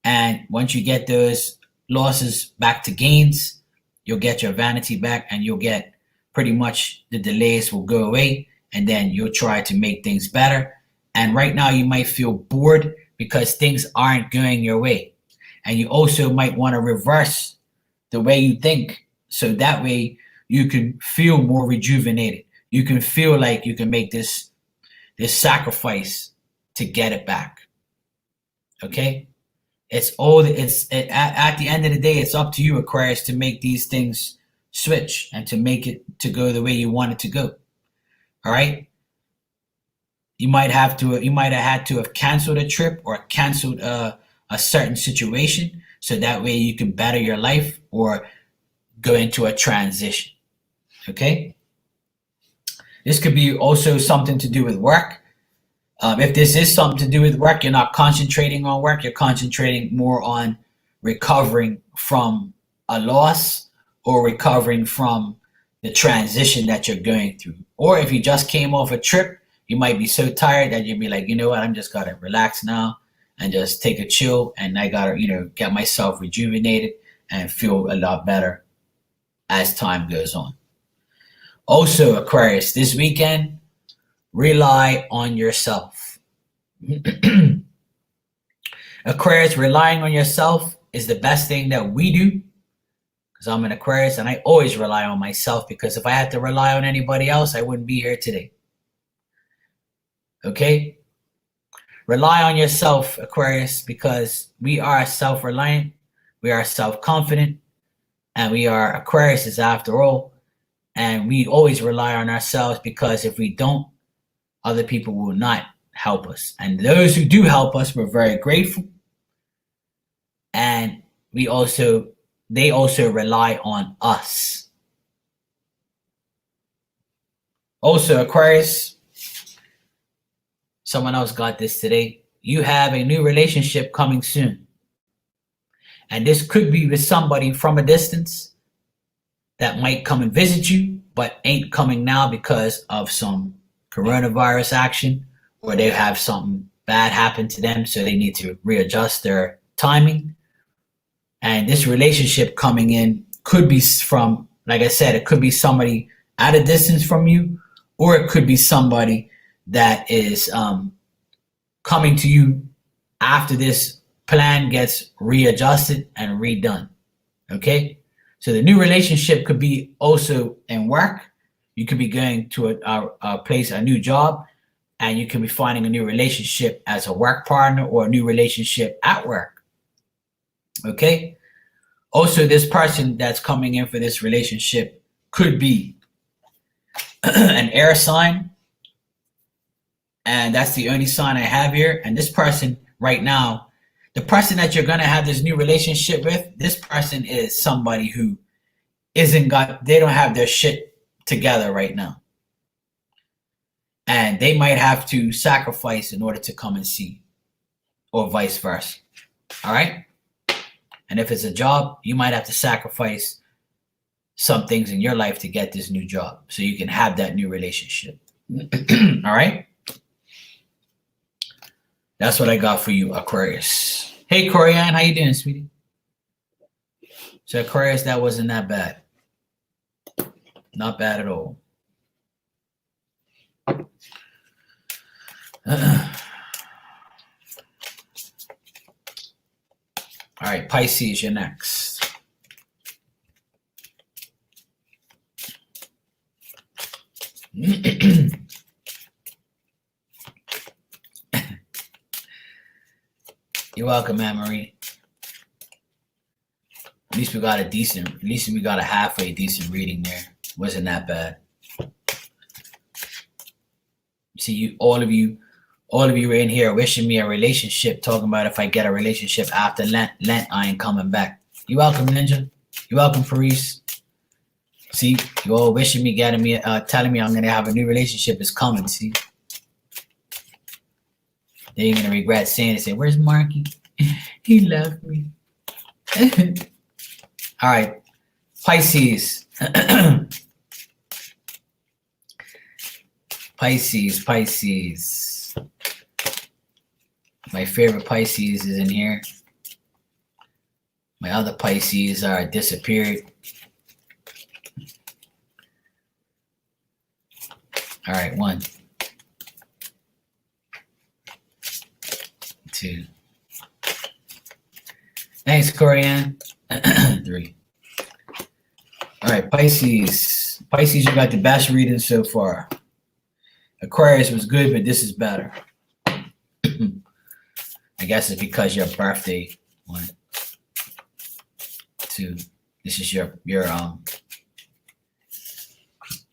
and once you get those losses back to gains, you'll get your vanity back, and you'll get pretty much the delays will go away, and then you'll try to make things better. And right now you might feel bored because things aren't going your way. And you also might want to reverse the way you think, so that way you can feel more rejuvenated. You can feel like you can make this sacrifice to get it back. Okay? At the end of the day, it's up to you, Aquarius, to make these things switch and to make it to go the way you want it to go. All right? You might have had to have canceled a trip or canceled a certain situation, so that way you can better your life or go into a transition. Okay? This could be also something to do with work. If this is something to do with work, you're not concentrating on work, you're concentrating more on recovering from a loss or recovering from the transition that you're going through. Or if you just came off a trip, you might be so tired that you'll be like, you know what, I'm just gotta relax now and just take a chill, and I gotta, get myself rejuvenated and feel a lot better as time goes on. Also, Aquarius, this weekend, rely on yourself. Aquarius, relying on yourself is the best thing that we do, because I'm an Aquarius and I always rely on myself, because if I had to rely on anybody else, I wouldn't be here today. Okay? Rely on yourself, Aquarius, because we are self-reliant, we are self-confident, and we are Aquariuses after all. And we always rely on ourselves, because if we don't, other people will not help us. And those who do help us, we're very grateful. And they also rely on us. Also, Aquarius, someone else got this today. You have a new relationship coming soon. And this could be with somebody from a distance that might come and visit you, but ain't coming now because of some coronavirus action, or they have something bad happen to them, so they need to readjust their timing. And this relationship coming in could be from, like I said, it could be somebody at a distance from you, or it could be somebody that is coming to you after this plan gets readjusted and redone. Okay? So the new relationship could be also in work. You could be going to a place, a new job, and you could be finding a new relationship as a work partner, or a new relationship at work. Okay? Also, this person that's coming in for this relationship could be an air sign, and that's the only sign I have here. And this person right now, the person that you're going to have this new relationship with, this person is somebody who they don't have their shit together right now. and they might have to sacrifice in order to come and see, or vice versa. All right? And if it's a job, you might have to sacrifice some things in your life to get this new job so you can have that new relationship. All right? That's what I got for you, Aquarius. Hey, Corianne, how you doing, sweetie? So, Aquarius, that wasn't that bad. Not bad at all. All right, Pisces, you're next. You're welcome, Anne-Marie. At least we got a halfway decent reading there. Wasn't that bad. See, all of you were in here wishing me a relationship, talking about if I get a relationship after Lent, I ain't coming back. You welcome, Ninja. You welcome, Paris. See, you all wishing me, telling me I'm gonna have a new relationship is coming. See, then you're gonna regret saying it. Say, where's Marky? He left me. All right, Pisces. Pisces. My favorite Pisces is in here. My other Pisces are disappeared. All right, 1, 2. Thanks, Corianne. 3. All right, Pisces. Pisces, you got the best reading so far. Aquarius was good, but this is better. I guess it's because your birthday. 1, 2. This is your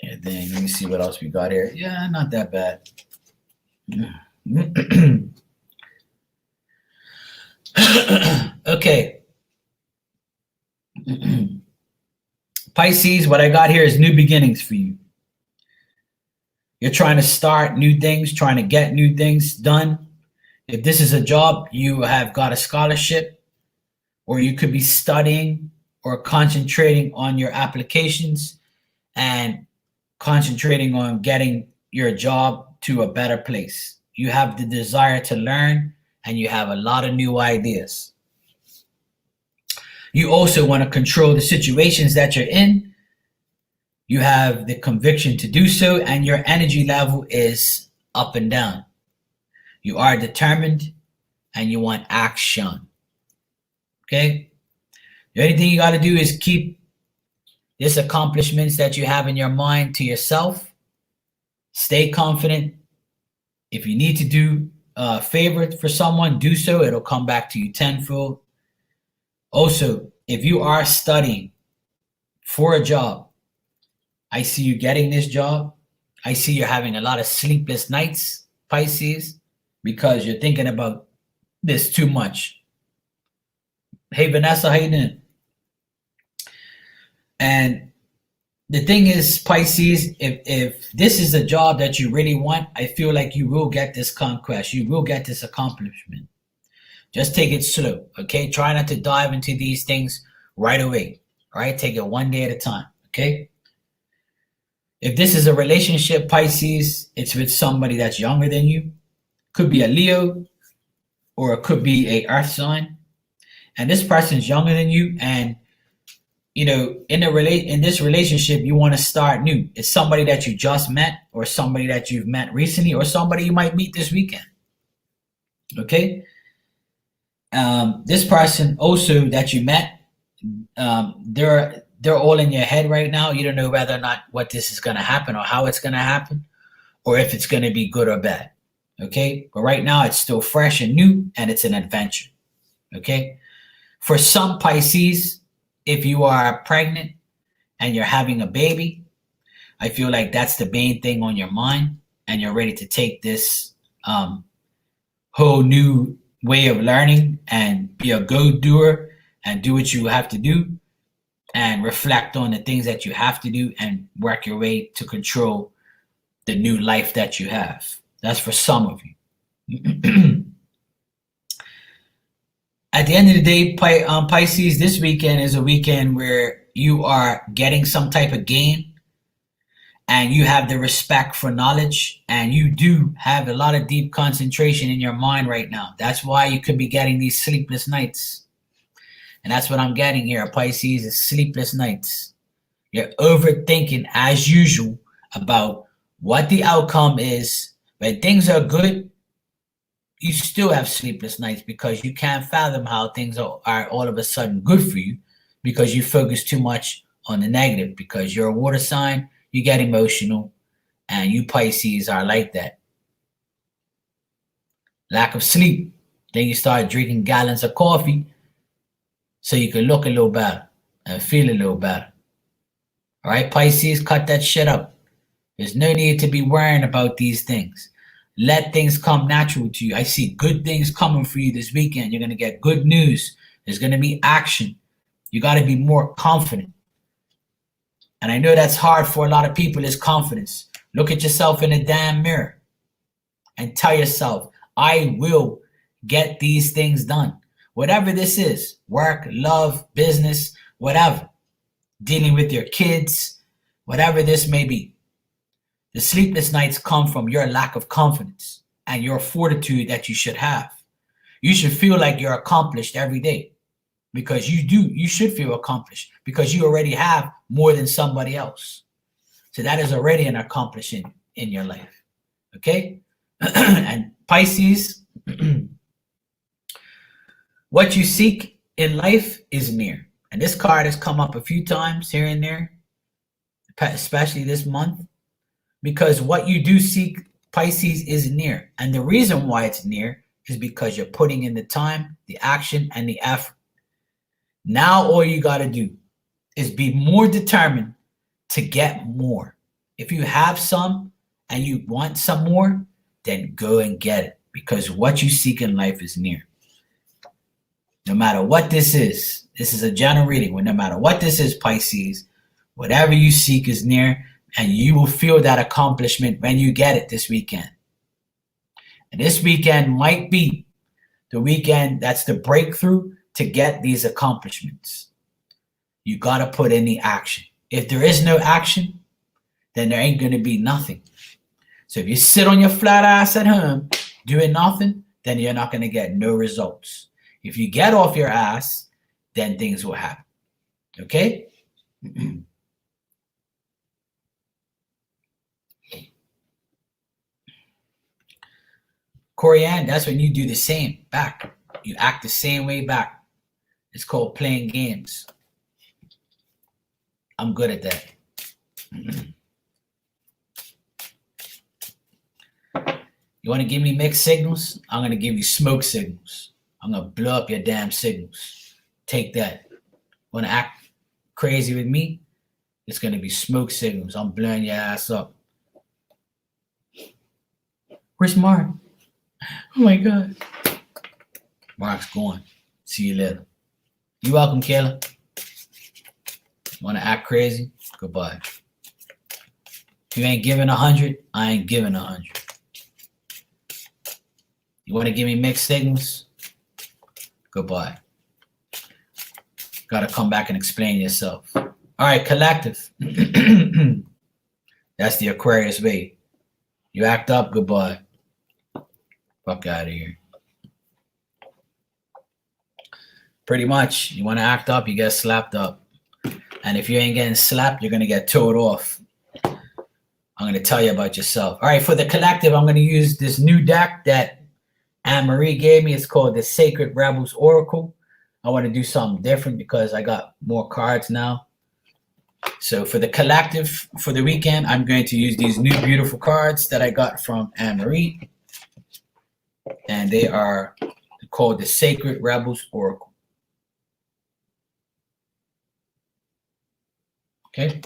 and then let me see what else we got here. Yeah, not that bad. Okay. Pisces, what I got here is new beginnings for you. You're trying to start new things, trying to get new things done. If this is a job, you have got a scholarship, or you could be studying or concentrating on your applications and concentrating on getting your job to a better place. You have the desire to learn, and you have a lot of new ideas. You also want to control the situations that you're in. You have the conviction to do so, and your energy level is up and down. You are determined, and you want action. Okay? The only thing you got to do is keep these accomplishments that you have in your mind to yourself. Stay confident. If you need to do a favor for someone, do so. It'll come back to you tenfold. Also, if you are studying for a job, I see you getting this job. I see you having a lot of sleepless nights, Pisces, because you're thinking about this too much. Hey, Vanessa, how you doing? And the thing is, Pisces, if this is a job that you really want, I feel like you will get this conquest. You will get this accomplishment. Just take it slow, okay? Try not to dive into these things right away, all right? Take it one day at a time, okay? If this is a relationship, Pisces, it's with somebody that's younger than you. Could be a Leo, or it could be a earth sign. And this person's younger than you, and you know, in this relationship, you want to start new. It's somebody that you just met, or somebody that you've met recently, or somebody you might meet this weekend. Okay? This person also that you met, they're all in your head right now. You don't know whether or not what this is going to happen, or how it's going to happen, or if it's going to be good or bad. Okay? But right now, it's still fresh and new, and it's an adventure. Okay? For some Pisces, if you are pregnant and you're having a baby, I feel like that's the main thing on your mind, and you're ready to take this whole new way of learning and be a go-doer and do what you have to do and reflect on the things that you have to do and work your way to control the new life that you have. That's for some of you. At the end of the day, Pisces, this weekend is a weekend where you are getting some type of gain and you have the respect for knowledge and you do have a lot of deep concentration in your mind right now. That's why you could be getting these sleepless nights. And that's what I'm getting here, Pisces, is sleepless nights. You're overthinking as usual about what the outcome is. When things are good, you still have sleepless nights because you can't fathom how things are all of a sudden good for you because you focus too much on the negative. Because you're a water sign, you get emotional, and you Pisces are like that. Lack of sleep, then you start drinking gallons of coffee so you can look a little better and feel a little better. All right, Pisces, cut that shit up. There's no need to be worrying about these things. Let things come natural to you. I see good things coming for you this weekend. You're going to get good news. There's going to be action. You got to be more confident. And I know that's hard for a lot of people is confidence. Look at yourself in the damn mirror and tell yourself, I will get these things done. Whatever this is, work, love, business, whatever. Dealing with your kids, whatever this may be. The sleepless nights come from your lack of confidence and your fortitude that you should have. You should feel like you're accomplished every day because you do. You should feel accomplished because you already have more than somebody else. So that is already an accomplishment in your life. Okay? And Pisces, what you seek in life is near. And this card has come up a few times here and there, especially this month. Because what you do seek, Pisces, is near. And the reason why it's near is because you're putting in the time, the action, and the effort. Now all you got to do is be more determined to get more. If you have some and you want some more, then go and get it. Because what you seek in life is near. No matter what this is a general reading. No matter what this is, Pisces, whatever you seek is near. And you will feel that accomplishment when you get it this weekend. And this weekend might be the weekend that's the breakthrough to get these accomplishments. You got to put in the action. If there is no action, then there ain't going to be nothing. So if you sit on your flat ass at home doing nothing, then you're not going to get no results. If you get off your ass, then things will happen. Okay? Corianne, that's when you do the same back. You act the same way back. It's called playing games. I'm good at that. You want to give me mixed signals? I'm going to give you smoke signals. I'm going to blow up your damn signals. Take that. Want to act crazy with me? It's going to be smoke signals. I'm blowing your ass up. Where's Mark? Oh my God. Mark's gone. See you later. You're welcome, Kayla. Want to act crazy? Goodbye. If you ain't giving 100, I ain't giving 100. You want to give me mixed signals? Goodbye. Got to come back and explain yourself. All right, collective. That's the Aquarius way. You act up, goodbye. Fuck out of here. Pretty much, you want to act up, you get slapped up. And if you ain't getting slapped, you're going to get towed off. I'm going to tell you about yourself. All right, for the collective, I'm going to use this new deck that Anne-Marie gave me. It's called the Sacred Rebels Oracle. I want to do something different because I got more cards now. So for the collective, for the weekend, I'm going to use these new beautiful cards that I got from Anne-Marie. And they are called the Sacred Rebels Oracle. Okay.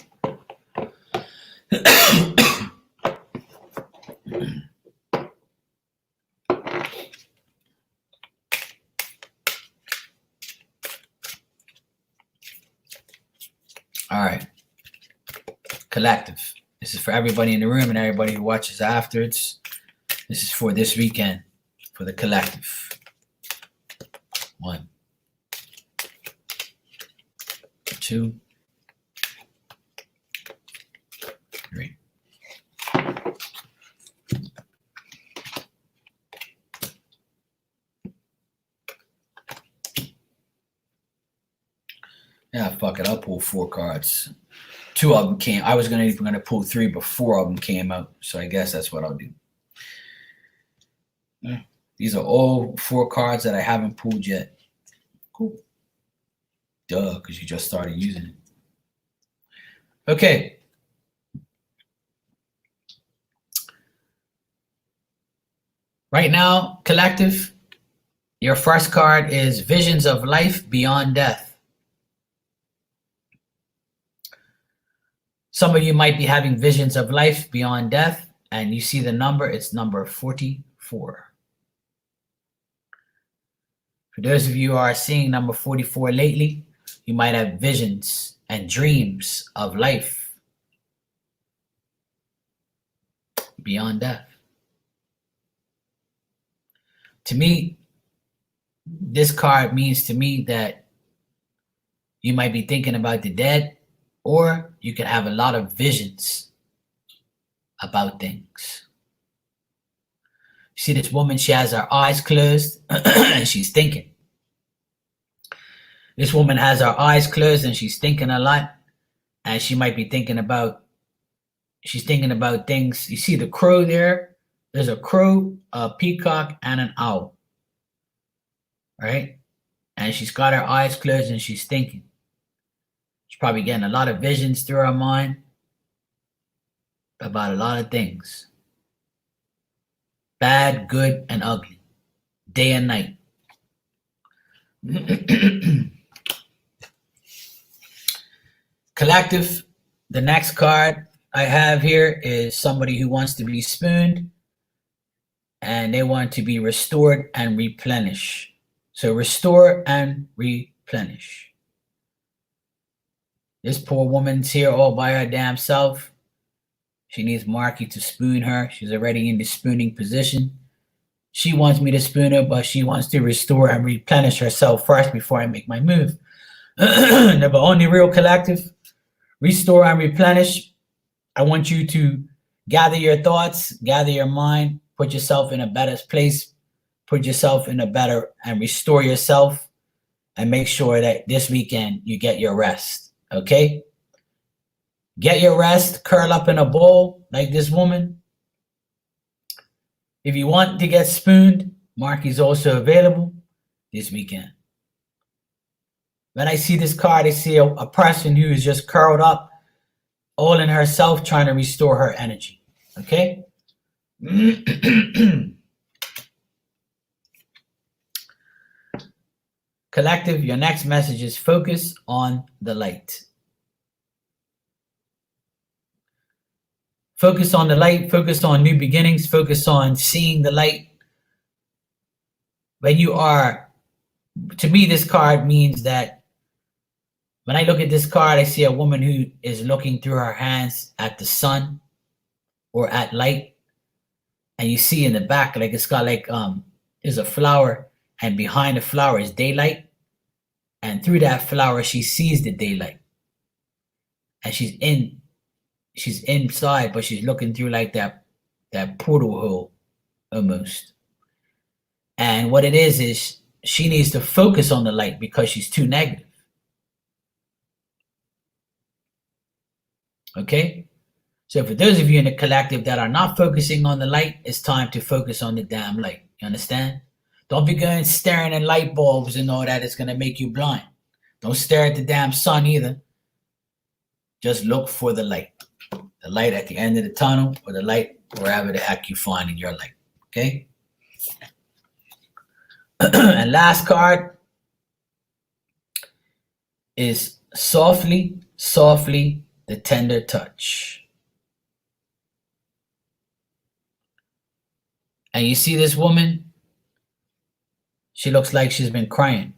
All right. Collective. This is for everybody in the room and everybody who watches afterwards. This is for this weekend, for the collective. 1, 2, 3. Yeah, fuck it. I'll pull 4 cards. 2 of them came. I was even gonna pull 3, but 4 of them came out. So I guess that's what I'll do. These are all 4 cards that I haven't pulled yet. Cool. Duh, because you just started using it. Okay. Right now, collective, your first card is Visions of Life Beyond Death. Some of you might be having visions of life beyond death, and you see the number, it's number 44. For those of you who are seeing number 44 lately, you might have visions and dreams of life beyond death. To me, this card means to me that you might be thinking about the dead, or you can have a lot of visions about things. See this woman, she has her eyes closed and she's thinking. This woman has her eyes closed and she's thinking a lot, and she might be thinking about, she's thinking about things. You see the crow there? There's a crow, a peacock, and an owl, right? And she's got her eyes closed and she's thinking. She's probably getting a lot of visions through her mind about a lot of things. Bad, good, and ugly. Day and night. Collective, the next card I have here is somebody who wants to be spooned, and they want to be restored and replenished. So restore and replenish. This poor woman's here all by her damn self. She needs Marky to spoon her. She's already in the spooning position. She wants me to spoon her, but she wants to restore and replenish herself first before I make my move. The only real collective, restore and replenish. I want you to gather your thoughts, gather your mind, put yourself in a better place, put yourself in a better, and restore yourself, and make sure that this weekend you get your rest. Okay? Get your rest, curl up in a ball like this woman. If you want to get spooned, Marky's also available this weekend. When I see this card, I see a person who is just curled up, all in herself, trying to restore her energy. Okay? Collective, your next message is focus on the light. Focus on the light, focus on new beginnings, focus on seeing the light. When you are, to me, this card means that when I look at this card, I see a woman who is looking through her hands at the sun or at light. And you see in the back, like it's got like, there's a flower, and behind the flower is daylight. And through that flower, she sees the daylight. And she's inside, but she's looking through like that portal hole almost. And what it is she needs to focus on the light because she's too negative. Okay? So for those of you in the collective that are not focusing on the light, it's time to focus on the damn light. You understand? Don't be going staring at light bulbs and all that. It's going to make you blind. Don't stare at the damn sun either. Just look for the light. The light at the end of the tunnel, or the light wherever the heck you find in your light. Okay? And last card is softly, softly, the tender touch. And you see this woman, she looks like she's been crying.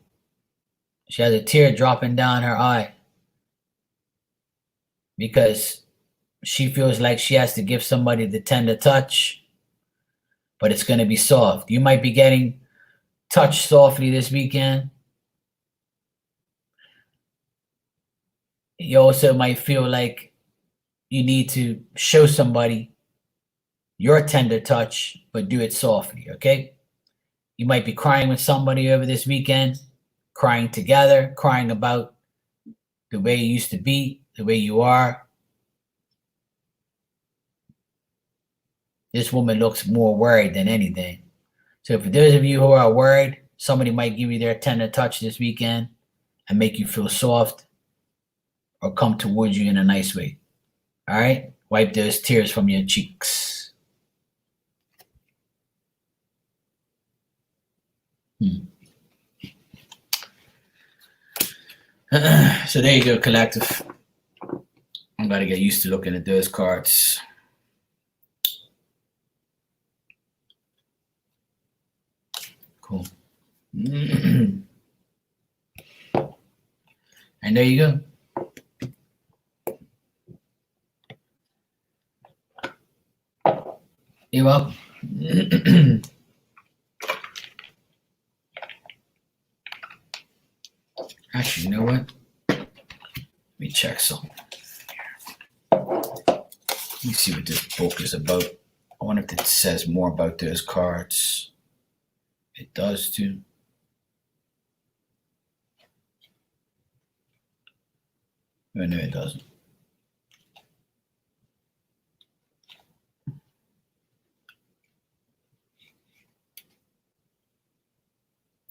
She has a tear dropping down her eye because She feels like she has to give somebody the tender touch, but it's going to be soft. You might be getting touched softly this weekend. You also might feel like you need to show somebody your tender touch, but do it softly, okay? You might be crying with somebody over this weekend, crying together, crying about the way you used to be, the way you are. This woman looks more worried than anything. So for those of you who are worried, somebody might give you their tender touch this weekend and make you feel soft or come towards you in a nice way. All right? Wipe those tears from your cheeks. So there you go, collective. I'm going to get used to looking at those cards. Cool. And there you go. You're welcome. Actually, you know what? Let me check something. Let me see what this book is about. I wonder if it says more about those cards. It does too. Oh, no, it doesn't.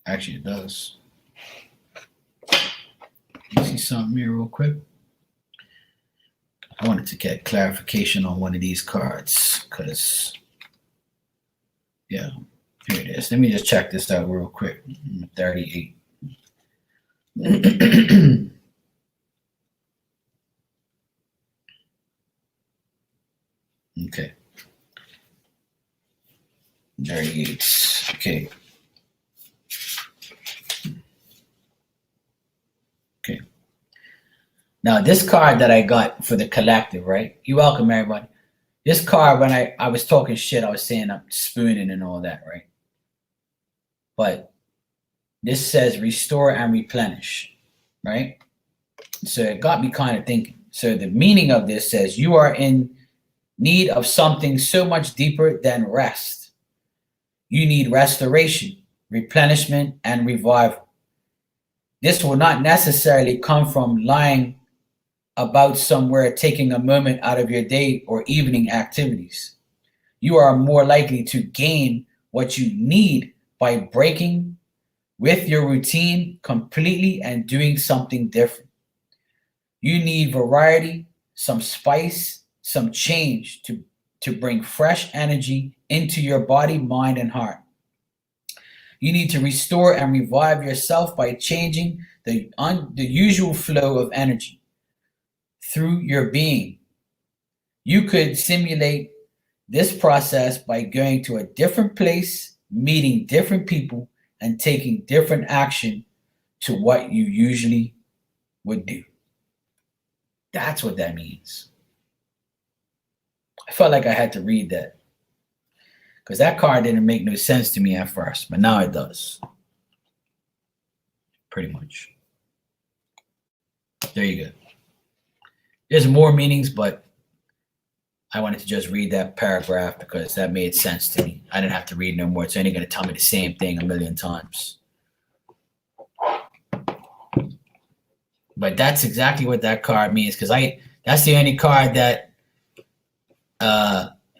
Actually, it does. Let me see something here real quick. I wanted to get clarification on one of these cards because, yeah, here it is. Let me just check this out real quick. 38. Okay. 38. Okay. Okay. Now, this card that I got for the collective, right? You're welcome, everybody. This card, when I was talking shit, I was saying I'm spooning and all that, right? But this says restore and replenish, right? So it got me kind of thinking. So the meaning of this says you are in need of something so much deeper than rest. You need restoration, replenishment, and revival. This will not necessarily come from lying about somewhere, taking a moment out of your day or evening activities. You are more likely to gain what you need by breaking with your routine completely and doing something different. You need variety, some spice, some change to bring fresh energy into your body, mind, and heart. You need to restore and revive yourself by changing the usual flow of energy through your being. You could simulate this process by going to a different place, meeting different people, and taking different action to what you usually would do. That's what that means. I felt like I had to read that because that card didn't make no sense to me at first, but now it does. Pretty much. There you go. There's more meanings, but I wanted to just read that paragraph because that made sense to me. I didn't have to read no more. It's only going to tell me the same thing a million times. But that's exactly what that card means because that's the only card that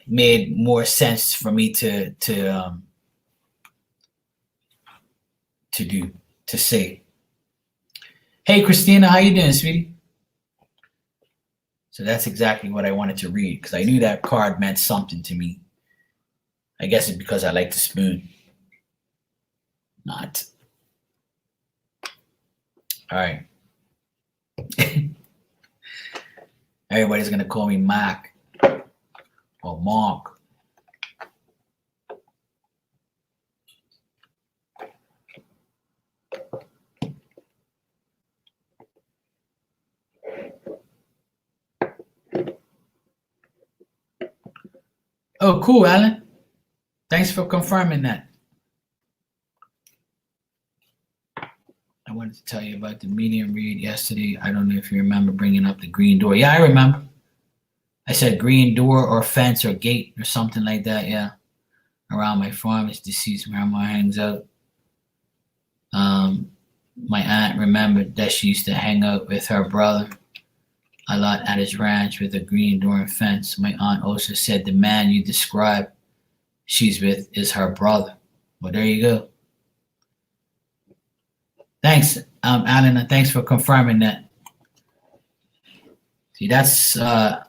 made more sense for me to say. Hey, Christina, how you doing, sweetie? So that's exactly what I wanted to read because I knew that card meant something to me. I guess it's because I like to spoon. Not. All right. Everybody's going to call me Mac or Mark. Oh, cool, Alan. Thanks for confirming that. I wanted to tell you about the medium read yesterday. I don't know if you remember bringing up the green door. Yeah, I remember. I said green door or fence or gate or something like that. Yeah, around my farm. It's deceased grandma hangs out. Um, my aunt remembered that she used to hang out with her brother a lot at his ranch with a green door and fence. My aunt also said the man you described she's with is her brother. Well, there you go. Thanks, Alan, and thanks for confirming that. See, that's a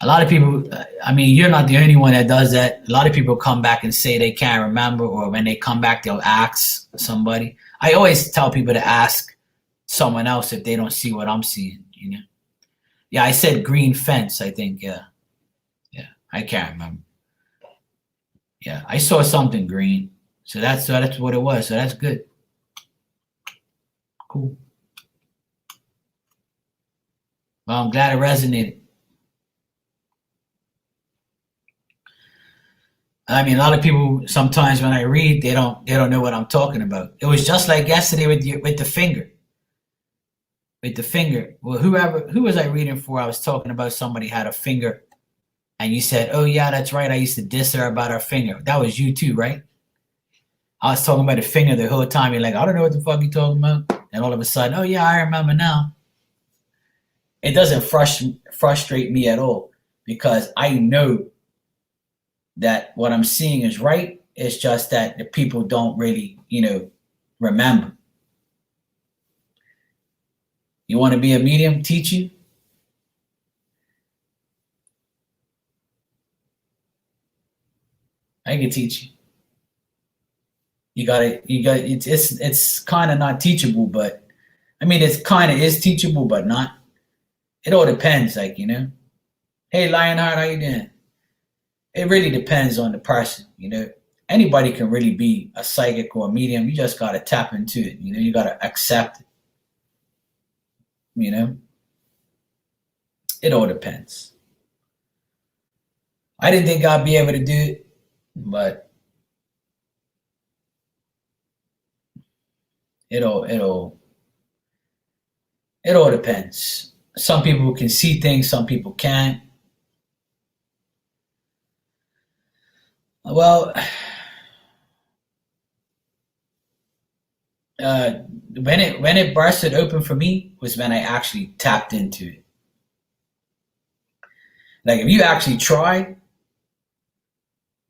lot of people. I mean, you're not the only one that does that. A lot of people come back and say they can't remember, or when they come back, they'll ask somebody. I always tell people to ask someone else if they don't see what I'm seeing. You know. Yeah, I said green fence. I think. Yeah, yeah. I can't remember. Yeah, I saw something green. So that's what it was. So that's good. Cool. Well, I'm glad it resonated. I mean, a lot of people sometimes when I read, they don't know what I'm talking about. It was just like yesterday with the finger. With the finger. Well, who was I reading for? I was talking about somebody had a finger, and you said, "Oh yeah, that's right. I used to diss her about her finger." That was you too, right? I was talking about the finger the whole time. You're like, I don't know what the fuck you talking about. And all of a sudden, oh yeah, I remember now. It doesn't frustrate me at all because I know that what I'm seeing is right. It's just that the people don't really, remember. You want to be a medium? Teach you? I can teach you. It's kind of not teachable, but I mean, it's kind of is teachable, but not. It all depends, Hey, Lionheart, how you doing? It really depends on the person, Anybody can really be a psychic or a medium. You just got to tap into it, You got to accept it, you know. It all depends. I didn't think I'd be able to do it, but it all depends. Some people can see things, some people can't. Well, uh, when it bursted open for me was when I actually tapped into it. Like if you actually try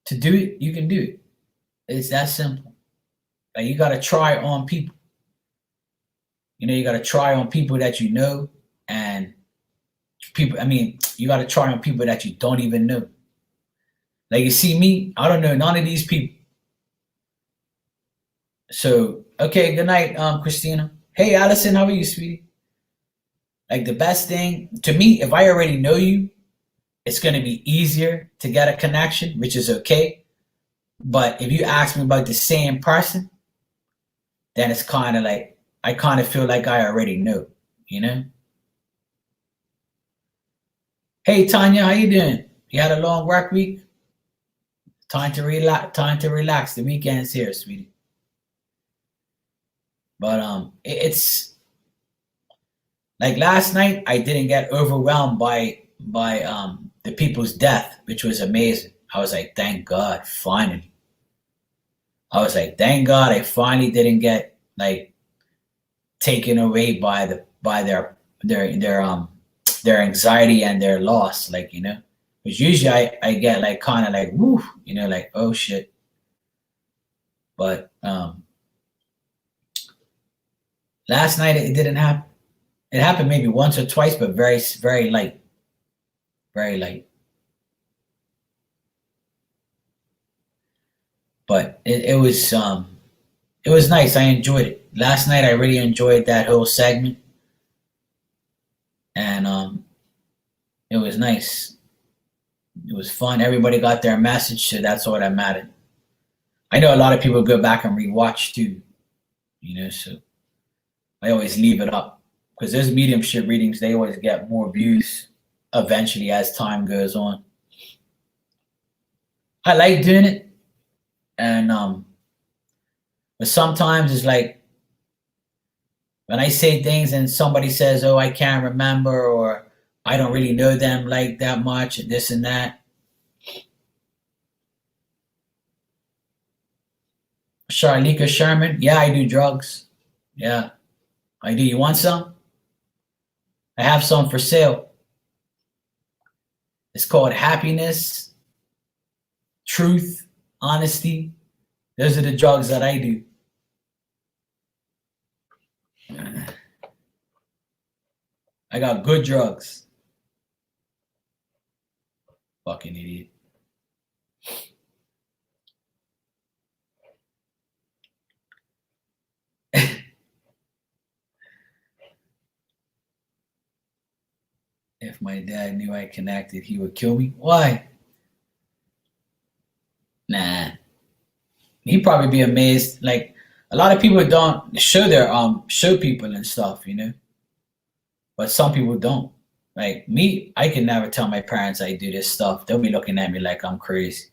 to do it, you can do it. It's that simple. Like you got to try on people. You got to try on people that you know, and people. I mean, you got to try on people that you don't even know. Like you see me, I don't know none of these people. So okay, good night, Christina. Hey, Allison, how are you, sweetie? Like the best thing to me, if I already know you, it's going to be easier to get a connection, which is okay. But if you ask me about the same person, then it's kind of like I kind of feel like I already know. Hey, Tanya, how you doing? You had a long work week? Time to relax. Time to relax. The weekend's here, sweetie. But it's like last night. I didn't get overwhelmed by the people's death, which was amazing. I was like, thank God, finally. I was like, thank God, I finally didn't get like taken away by their anxiety and their loss, Because usually I get like kind of like woo, like oh shit. But last night it didn't happen. It happened maybe once or twice, but very very light, very light. But it was nice. I enjoyed it last night. I really enjoyed that whole segment, and it was nice. It was fun. Everybody got their message, so that's all that mattered. I know a lot of people go back and rewatch too, so I always leave it up because those mediumship readings they always get more views eventually as time goes on. I like doing it, and but sometimes it's like when I say things and somebody says, "Oh, I can't remember," or "I don't really know them like that much," and this and that. Charlika Sherman, yeah, I do drugs. Yeah, I do. You want some? I have some for sale. It's called happiness, truth, honesty. Those are the drugs that I do. I got good drugs. Fucking idiot. If my dad knew I connected, he would kill me. Why? Nah. He'd probably be amazed. Like a lot of people don't show their show people and stuff, you know. But some people don't. Like me, I can never tell my parents I do this stuff. They'll be looking at me like I'm crazy.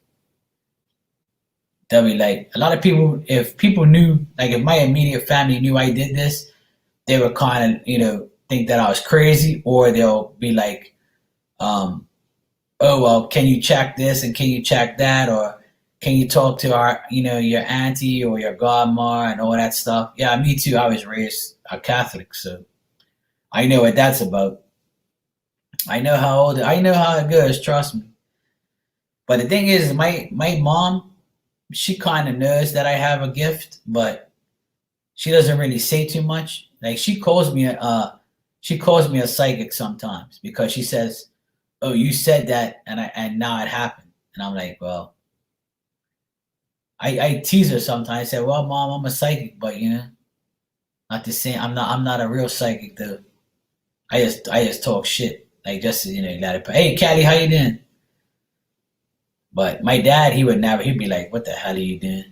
They'll be like, a lot of people, if people knew, like if my immediate family knew I did this, they would kind of, think that I was crazy, or they'll be like, oh, well, can you check this and can you check that? Or can you talk to your auntie or your godma and all that stuff? Yeah, me too. I was raised a Catholic, so I know what that's about. I know how it goes, trust me. But the thing is, my mom, she kind of knows that I have a gift, but she doesn't really say too much. Like she calls me a psychic sometimes because she says, "Oh, you said that, and now it happened." And I'm like, "Well," I tease her sometimes. I say, "Well, mom, I'm a psychic, but not the same. I'm not a real psychic though. I just talk shit, like just to, let it. Hey, Callie, how you doing?" But my dad, he would never. He'd be like, "What the hell are you doing?"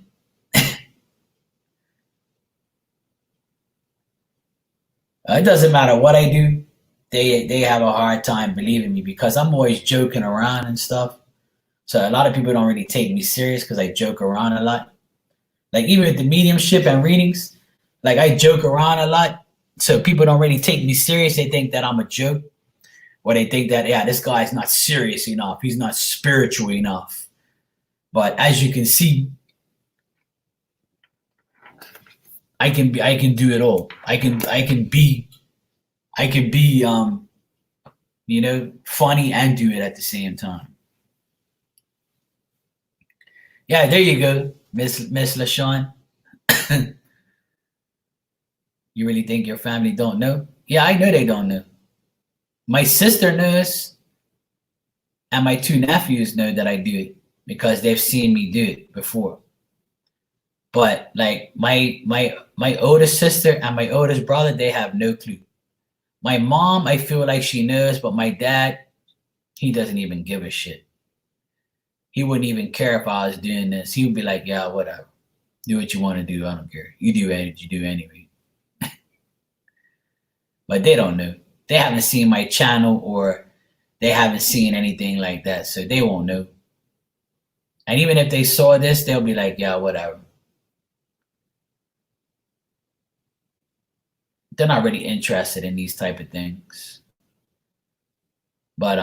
It doesn't matter what I do. They have a hard time believing me because I'm always joking around and stuff. So a lot of people don't really take me serious because I joke around a lot. Like even with the mediumship and readings, like I joke around a lot. So people don't really take me serious. They think that I'm a joke, or they think that, yeah, this guy's not serious enough. He's not spiritual enough. But as you can see, I can do it all. I can be funny and do it at the same time. Yeah, there you go, Miss LaShawn. You really think your family don't know? Yeah, I know they don't know. My sister knows, and my two nephews know that I do it because they've seen me do it before. But like my oldest sister and my oldest brother, they have no clue. My mom, I feel like she knows, but my dad, he doesn't even give a shit. He wouldn't even care if I was doing this. He would be like, "Yeah, whatever. Do what you want to do. I don't care. You do what you do anyway." But they don't know. They haven't seen my channel or they haven't seen anything like that, so they won't know. And even if they saw this, they'll be like, "Yeah, whatever." They're not really interested in these type of things. But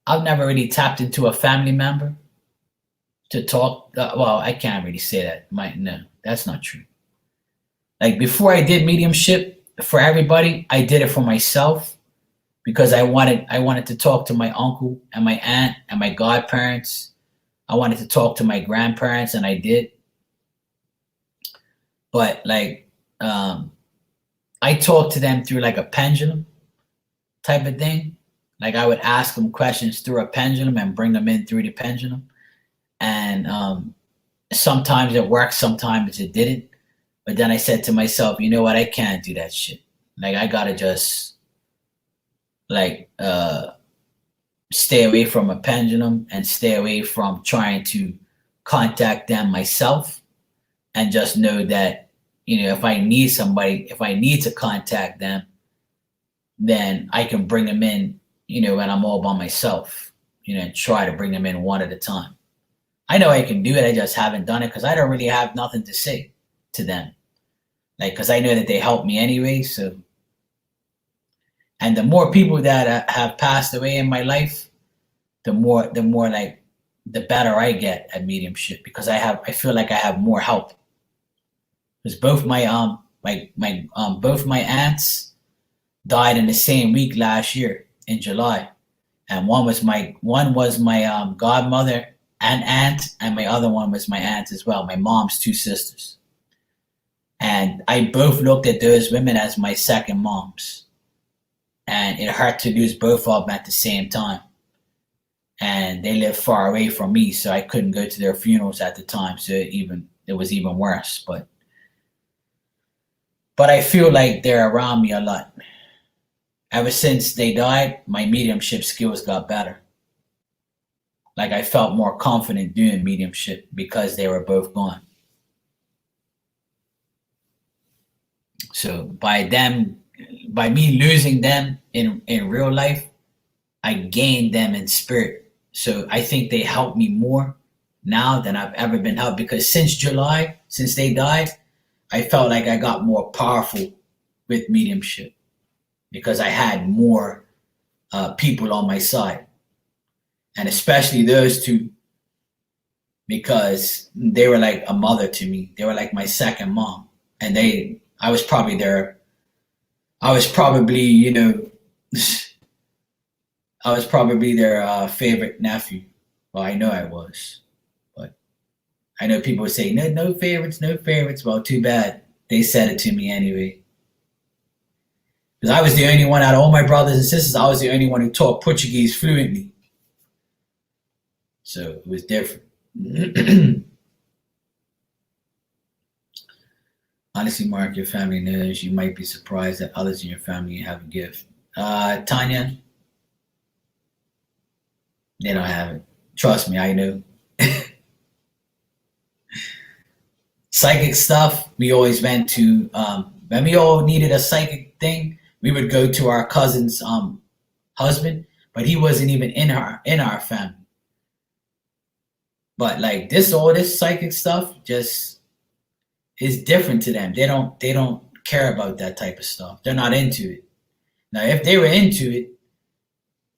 I've never really tapped into a family member to talk. Well, I can't really say that. No, that's not true. Like before I did mediumship for everybody, I did it for myself because I wanted to talk to my uncle and my aunt and my godparents. I wanted to talk to my grandparents, and I did. But like, I talked to them through like a pendulum type of thing. Like I would ask them questions through a pendulum and bring them in through the pendulum. And sometimes it worked, sometimes it didn't. But then I said to myself, you know what? I can't do that shit. Like I gotta just like stay away from a pendulum and stay away from trying to contact them myself, and just know that if I need somebody, if I need to contact them, then I can bring them in, when I'm all by myself. try to bring them in one at a time. I know I can do it. I just haven't done it because I don't really have nothing to say to them. Because I know that they help me anyway. So, and the more people that have passed away in my life, the better I get at mediumship, because I feel like I have more help. Because both my both my aunts died in the same week last year in July, and one was my godmother and aunt, and my other one was my aunt as well, my mom's two sisters. And I both looked at those women as my second moms, and it hurt to lose both of them at the same time. And they lived far away from me, so I couldn't go to their funerals at the time. So it was even worse. But I feel like they're around me a lot. Ever since they died, my mediumship skills got better. Like, I felt more confident doing mediumship because they were both gone. So by me losing them in real life, I gained them in spirit. So I think they help me more now than I've ever been helped, because since July, since they died, I felt like I got more powerful with mediumship because I had more people on my side, and especially those two, because they were like a mother to me. They were like my second mom, and I was probably their favorite nephew. Well, I know I was, but I know people would say, no favorites, no favorites. Well, too bad. They said it to me anyway. Because I was the only one out of all my brothers and sisters, I was the only one who taught Portuguese fluently. So it was different. Honestly, Mark, your family knows. You might be surprised that others in your family have a gift. Tanya, they don't have it. Trust me, I know. Psychic stuff, we always went to, when we all needed a psychic thing, we would go to our cousin's husband, but he wasn't even in our family. But like all this psychic stuff just is different to them. They don't care about that type of stuff. They're not into it. Now, if they were into it,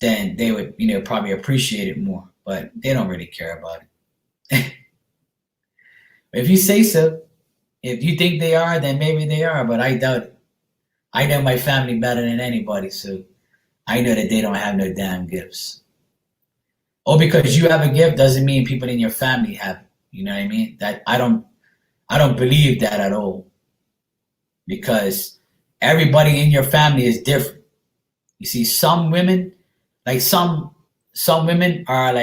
then they would, probably appreciate it more. But they don't really care about it. If you say so, if you think they are, then maybe they are, but I doubt it. I know my family better than anybody, so I know that they don't have no damn gifts. Oh, because you have a gift doesn't mean people in your family have it. You know what I mean? That I don't believe that at all. Because everybody in your family is different. You see, some women, like some women are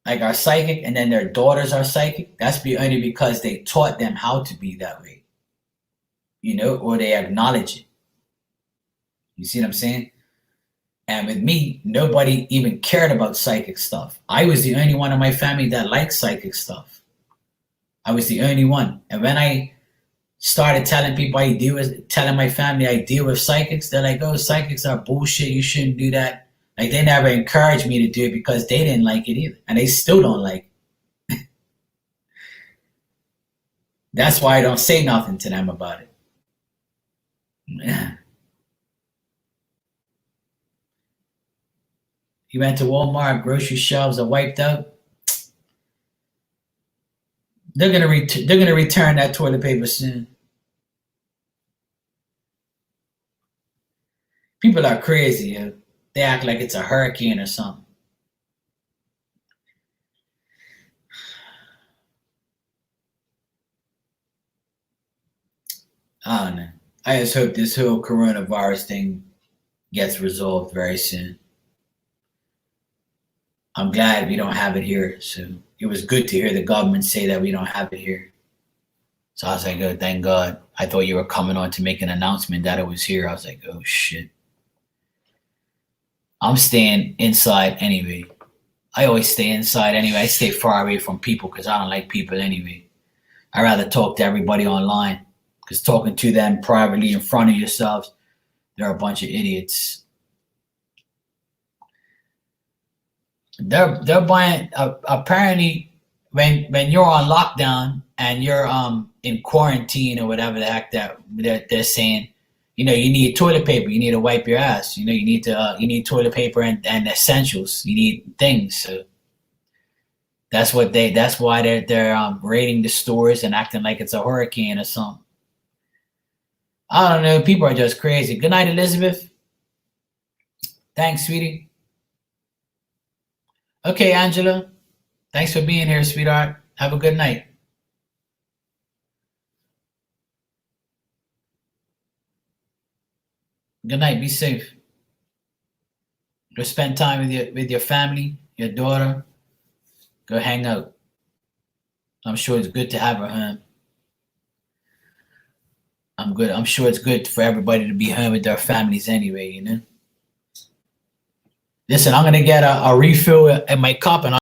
are psychic, and then their daughters are psychic. That's only because they taught them how to be that way, or they acknowledge it. You see what I'm saying? And with me, nobody even cared about psychic stuff. I was the only one in my family that liked psychic stuff. I was the only one. And when I started telling telling my family I deal with psychics, they're like, oh, psychics are bullshit. You shouldn't do that. Like, they never encouraged me to do it because they didn't like it either. And they still don't like it. That's why I don't say nothing to them about it. Yeah. You went to Walmart, grocery shelves are wiped out. They're gonna return that toilet paper soon. People are crazy. Yo. They act like it's a hurricane or something. I don't know. I just hope this whole coronavirus thing gets resolved very soon. I'm glad we don't have it here. So it was good to hear the government say that we don't have it here. So I was like, oh, thank God. I thought you were coming on to make an announcement that it was here. I was like, oh, shit. I'm staying inside anyway. I always stay inside anyway. I stay far away from people because I don't like people anyway. I rather talk to everybody online, because talking to them privately in front of yourselves, they're a bunch of idiots. They're buying apparently when you're on lockdown and you're in quarantine or whatever the heck that they're saying, you need toilet paper, you need to wipe your ass, you need toilet paper and essentials, you need things. So that's why they're raiding the stores and acting like it's a hurricane or something. I don't know. People are just crazy. Good night, Elizabeth. Thanks, sweetie. Okay, Angela. Thanks for being here, sweetheart. Have a good night. Good night. Be safe. Go spend time with your family, your daughter. Go hang out. I'm sure it's good to have her home. I'm good. I'm sure it's good for everybody to be home with their families anyway. Listen, I'm gonna get a refill in my cup and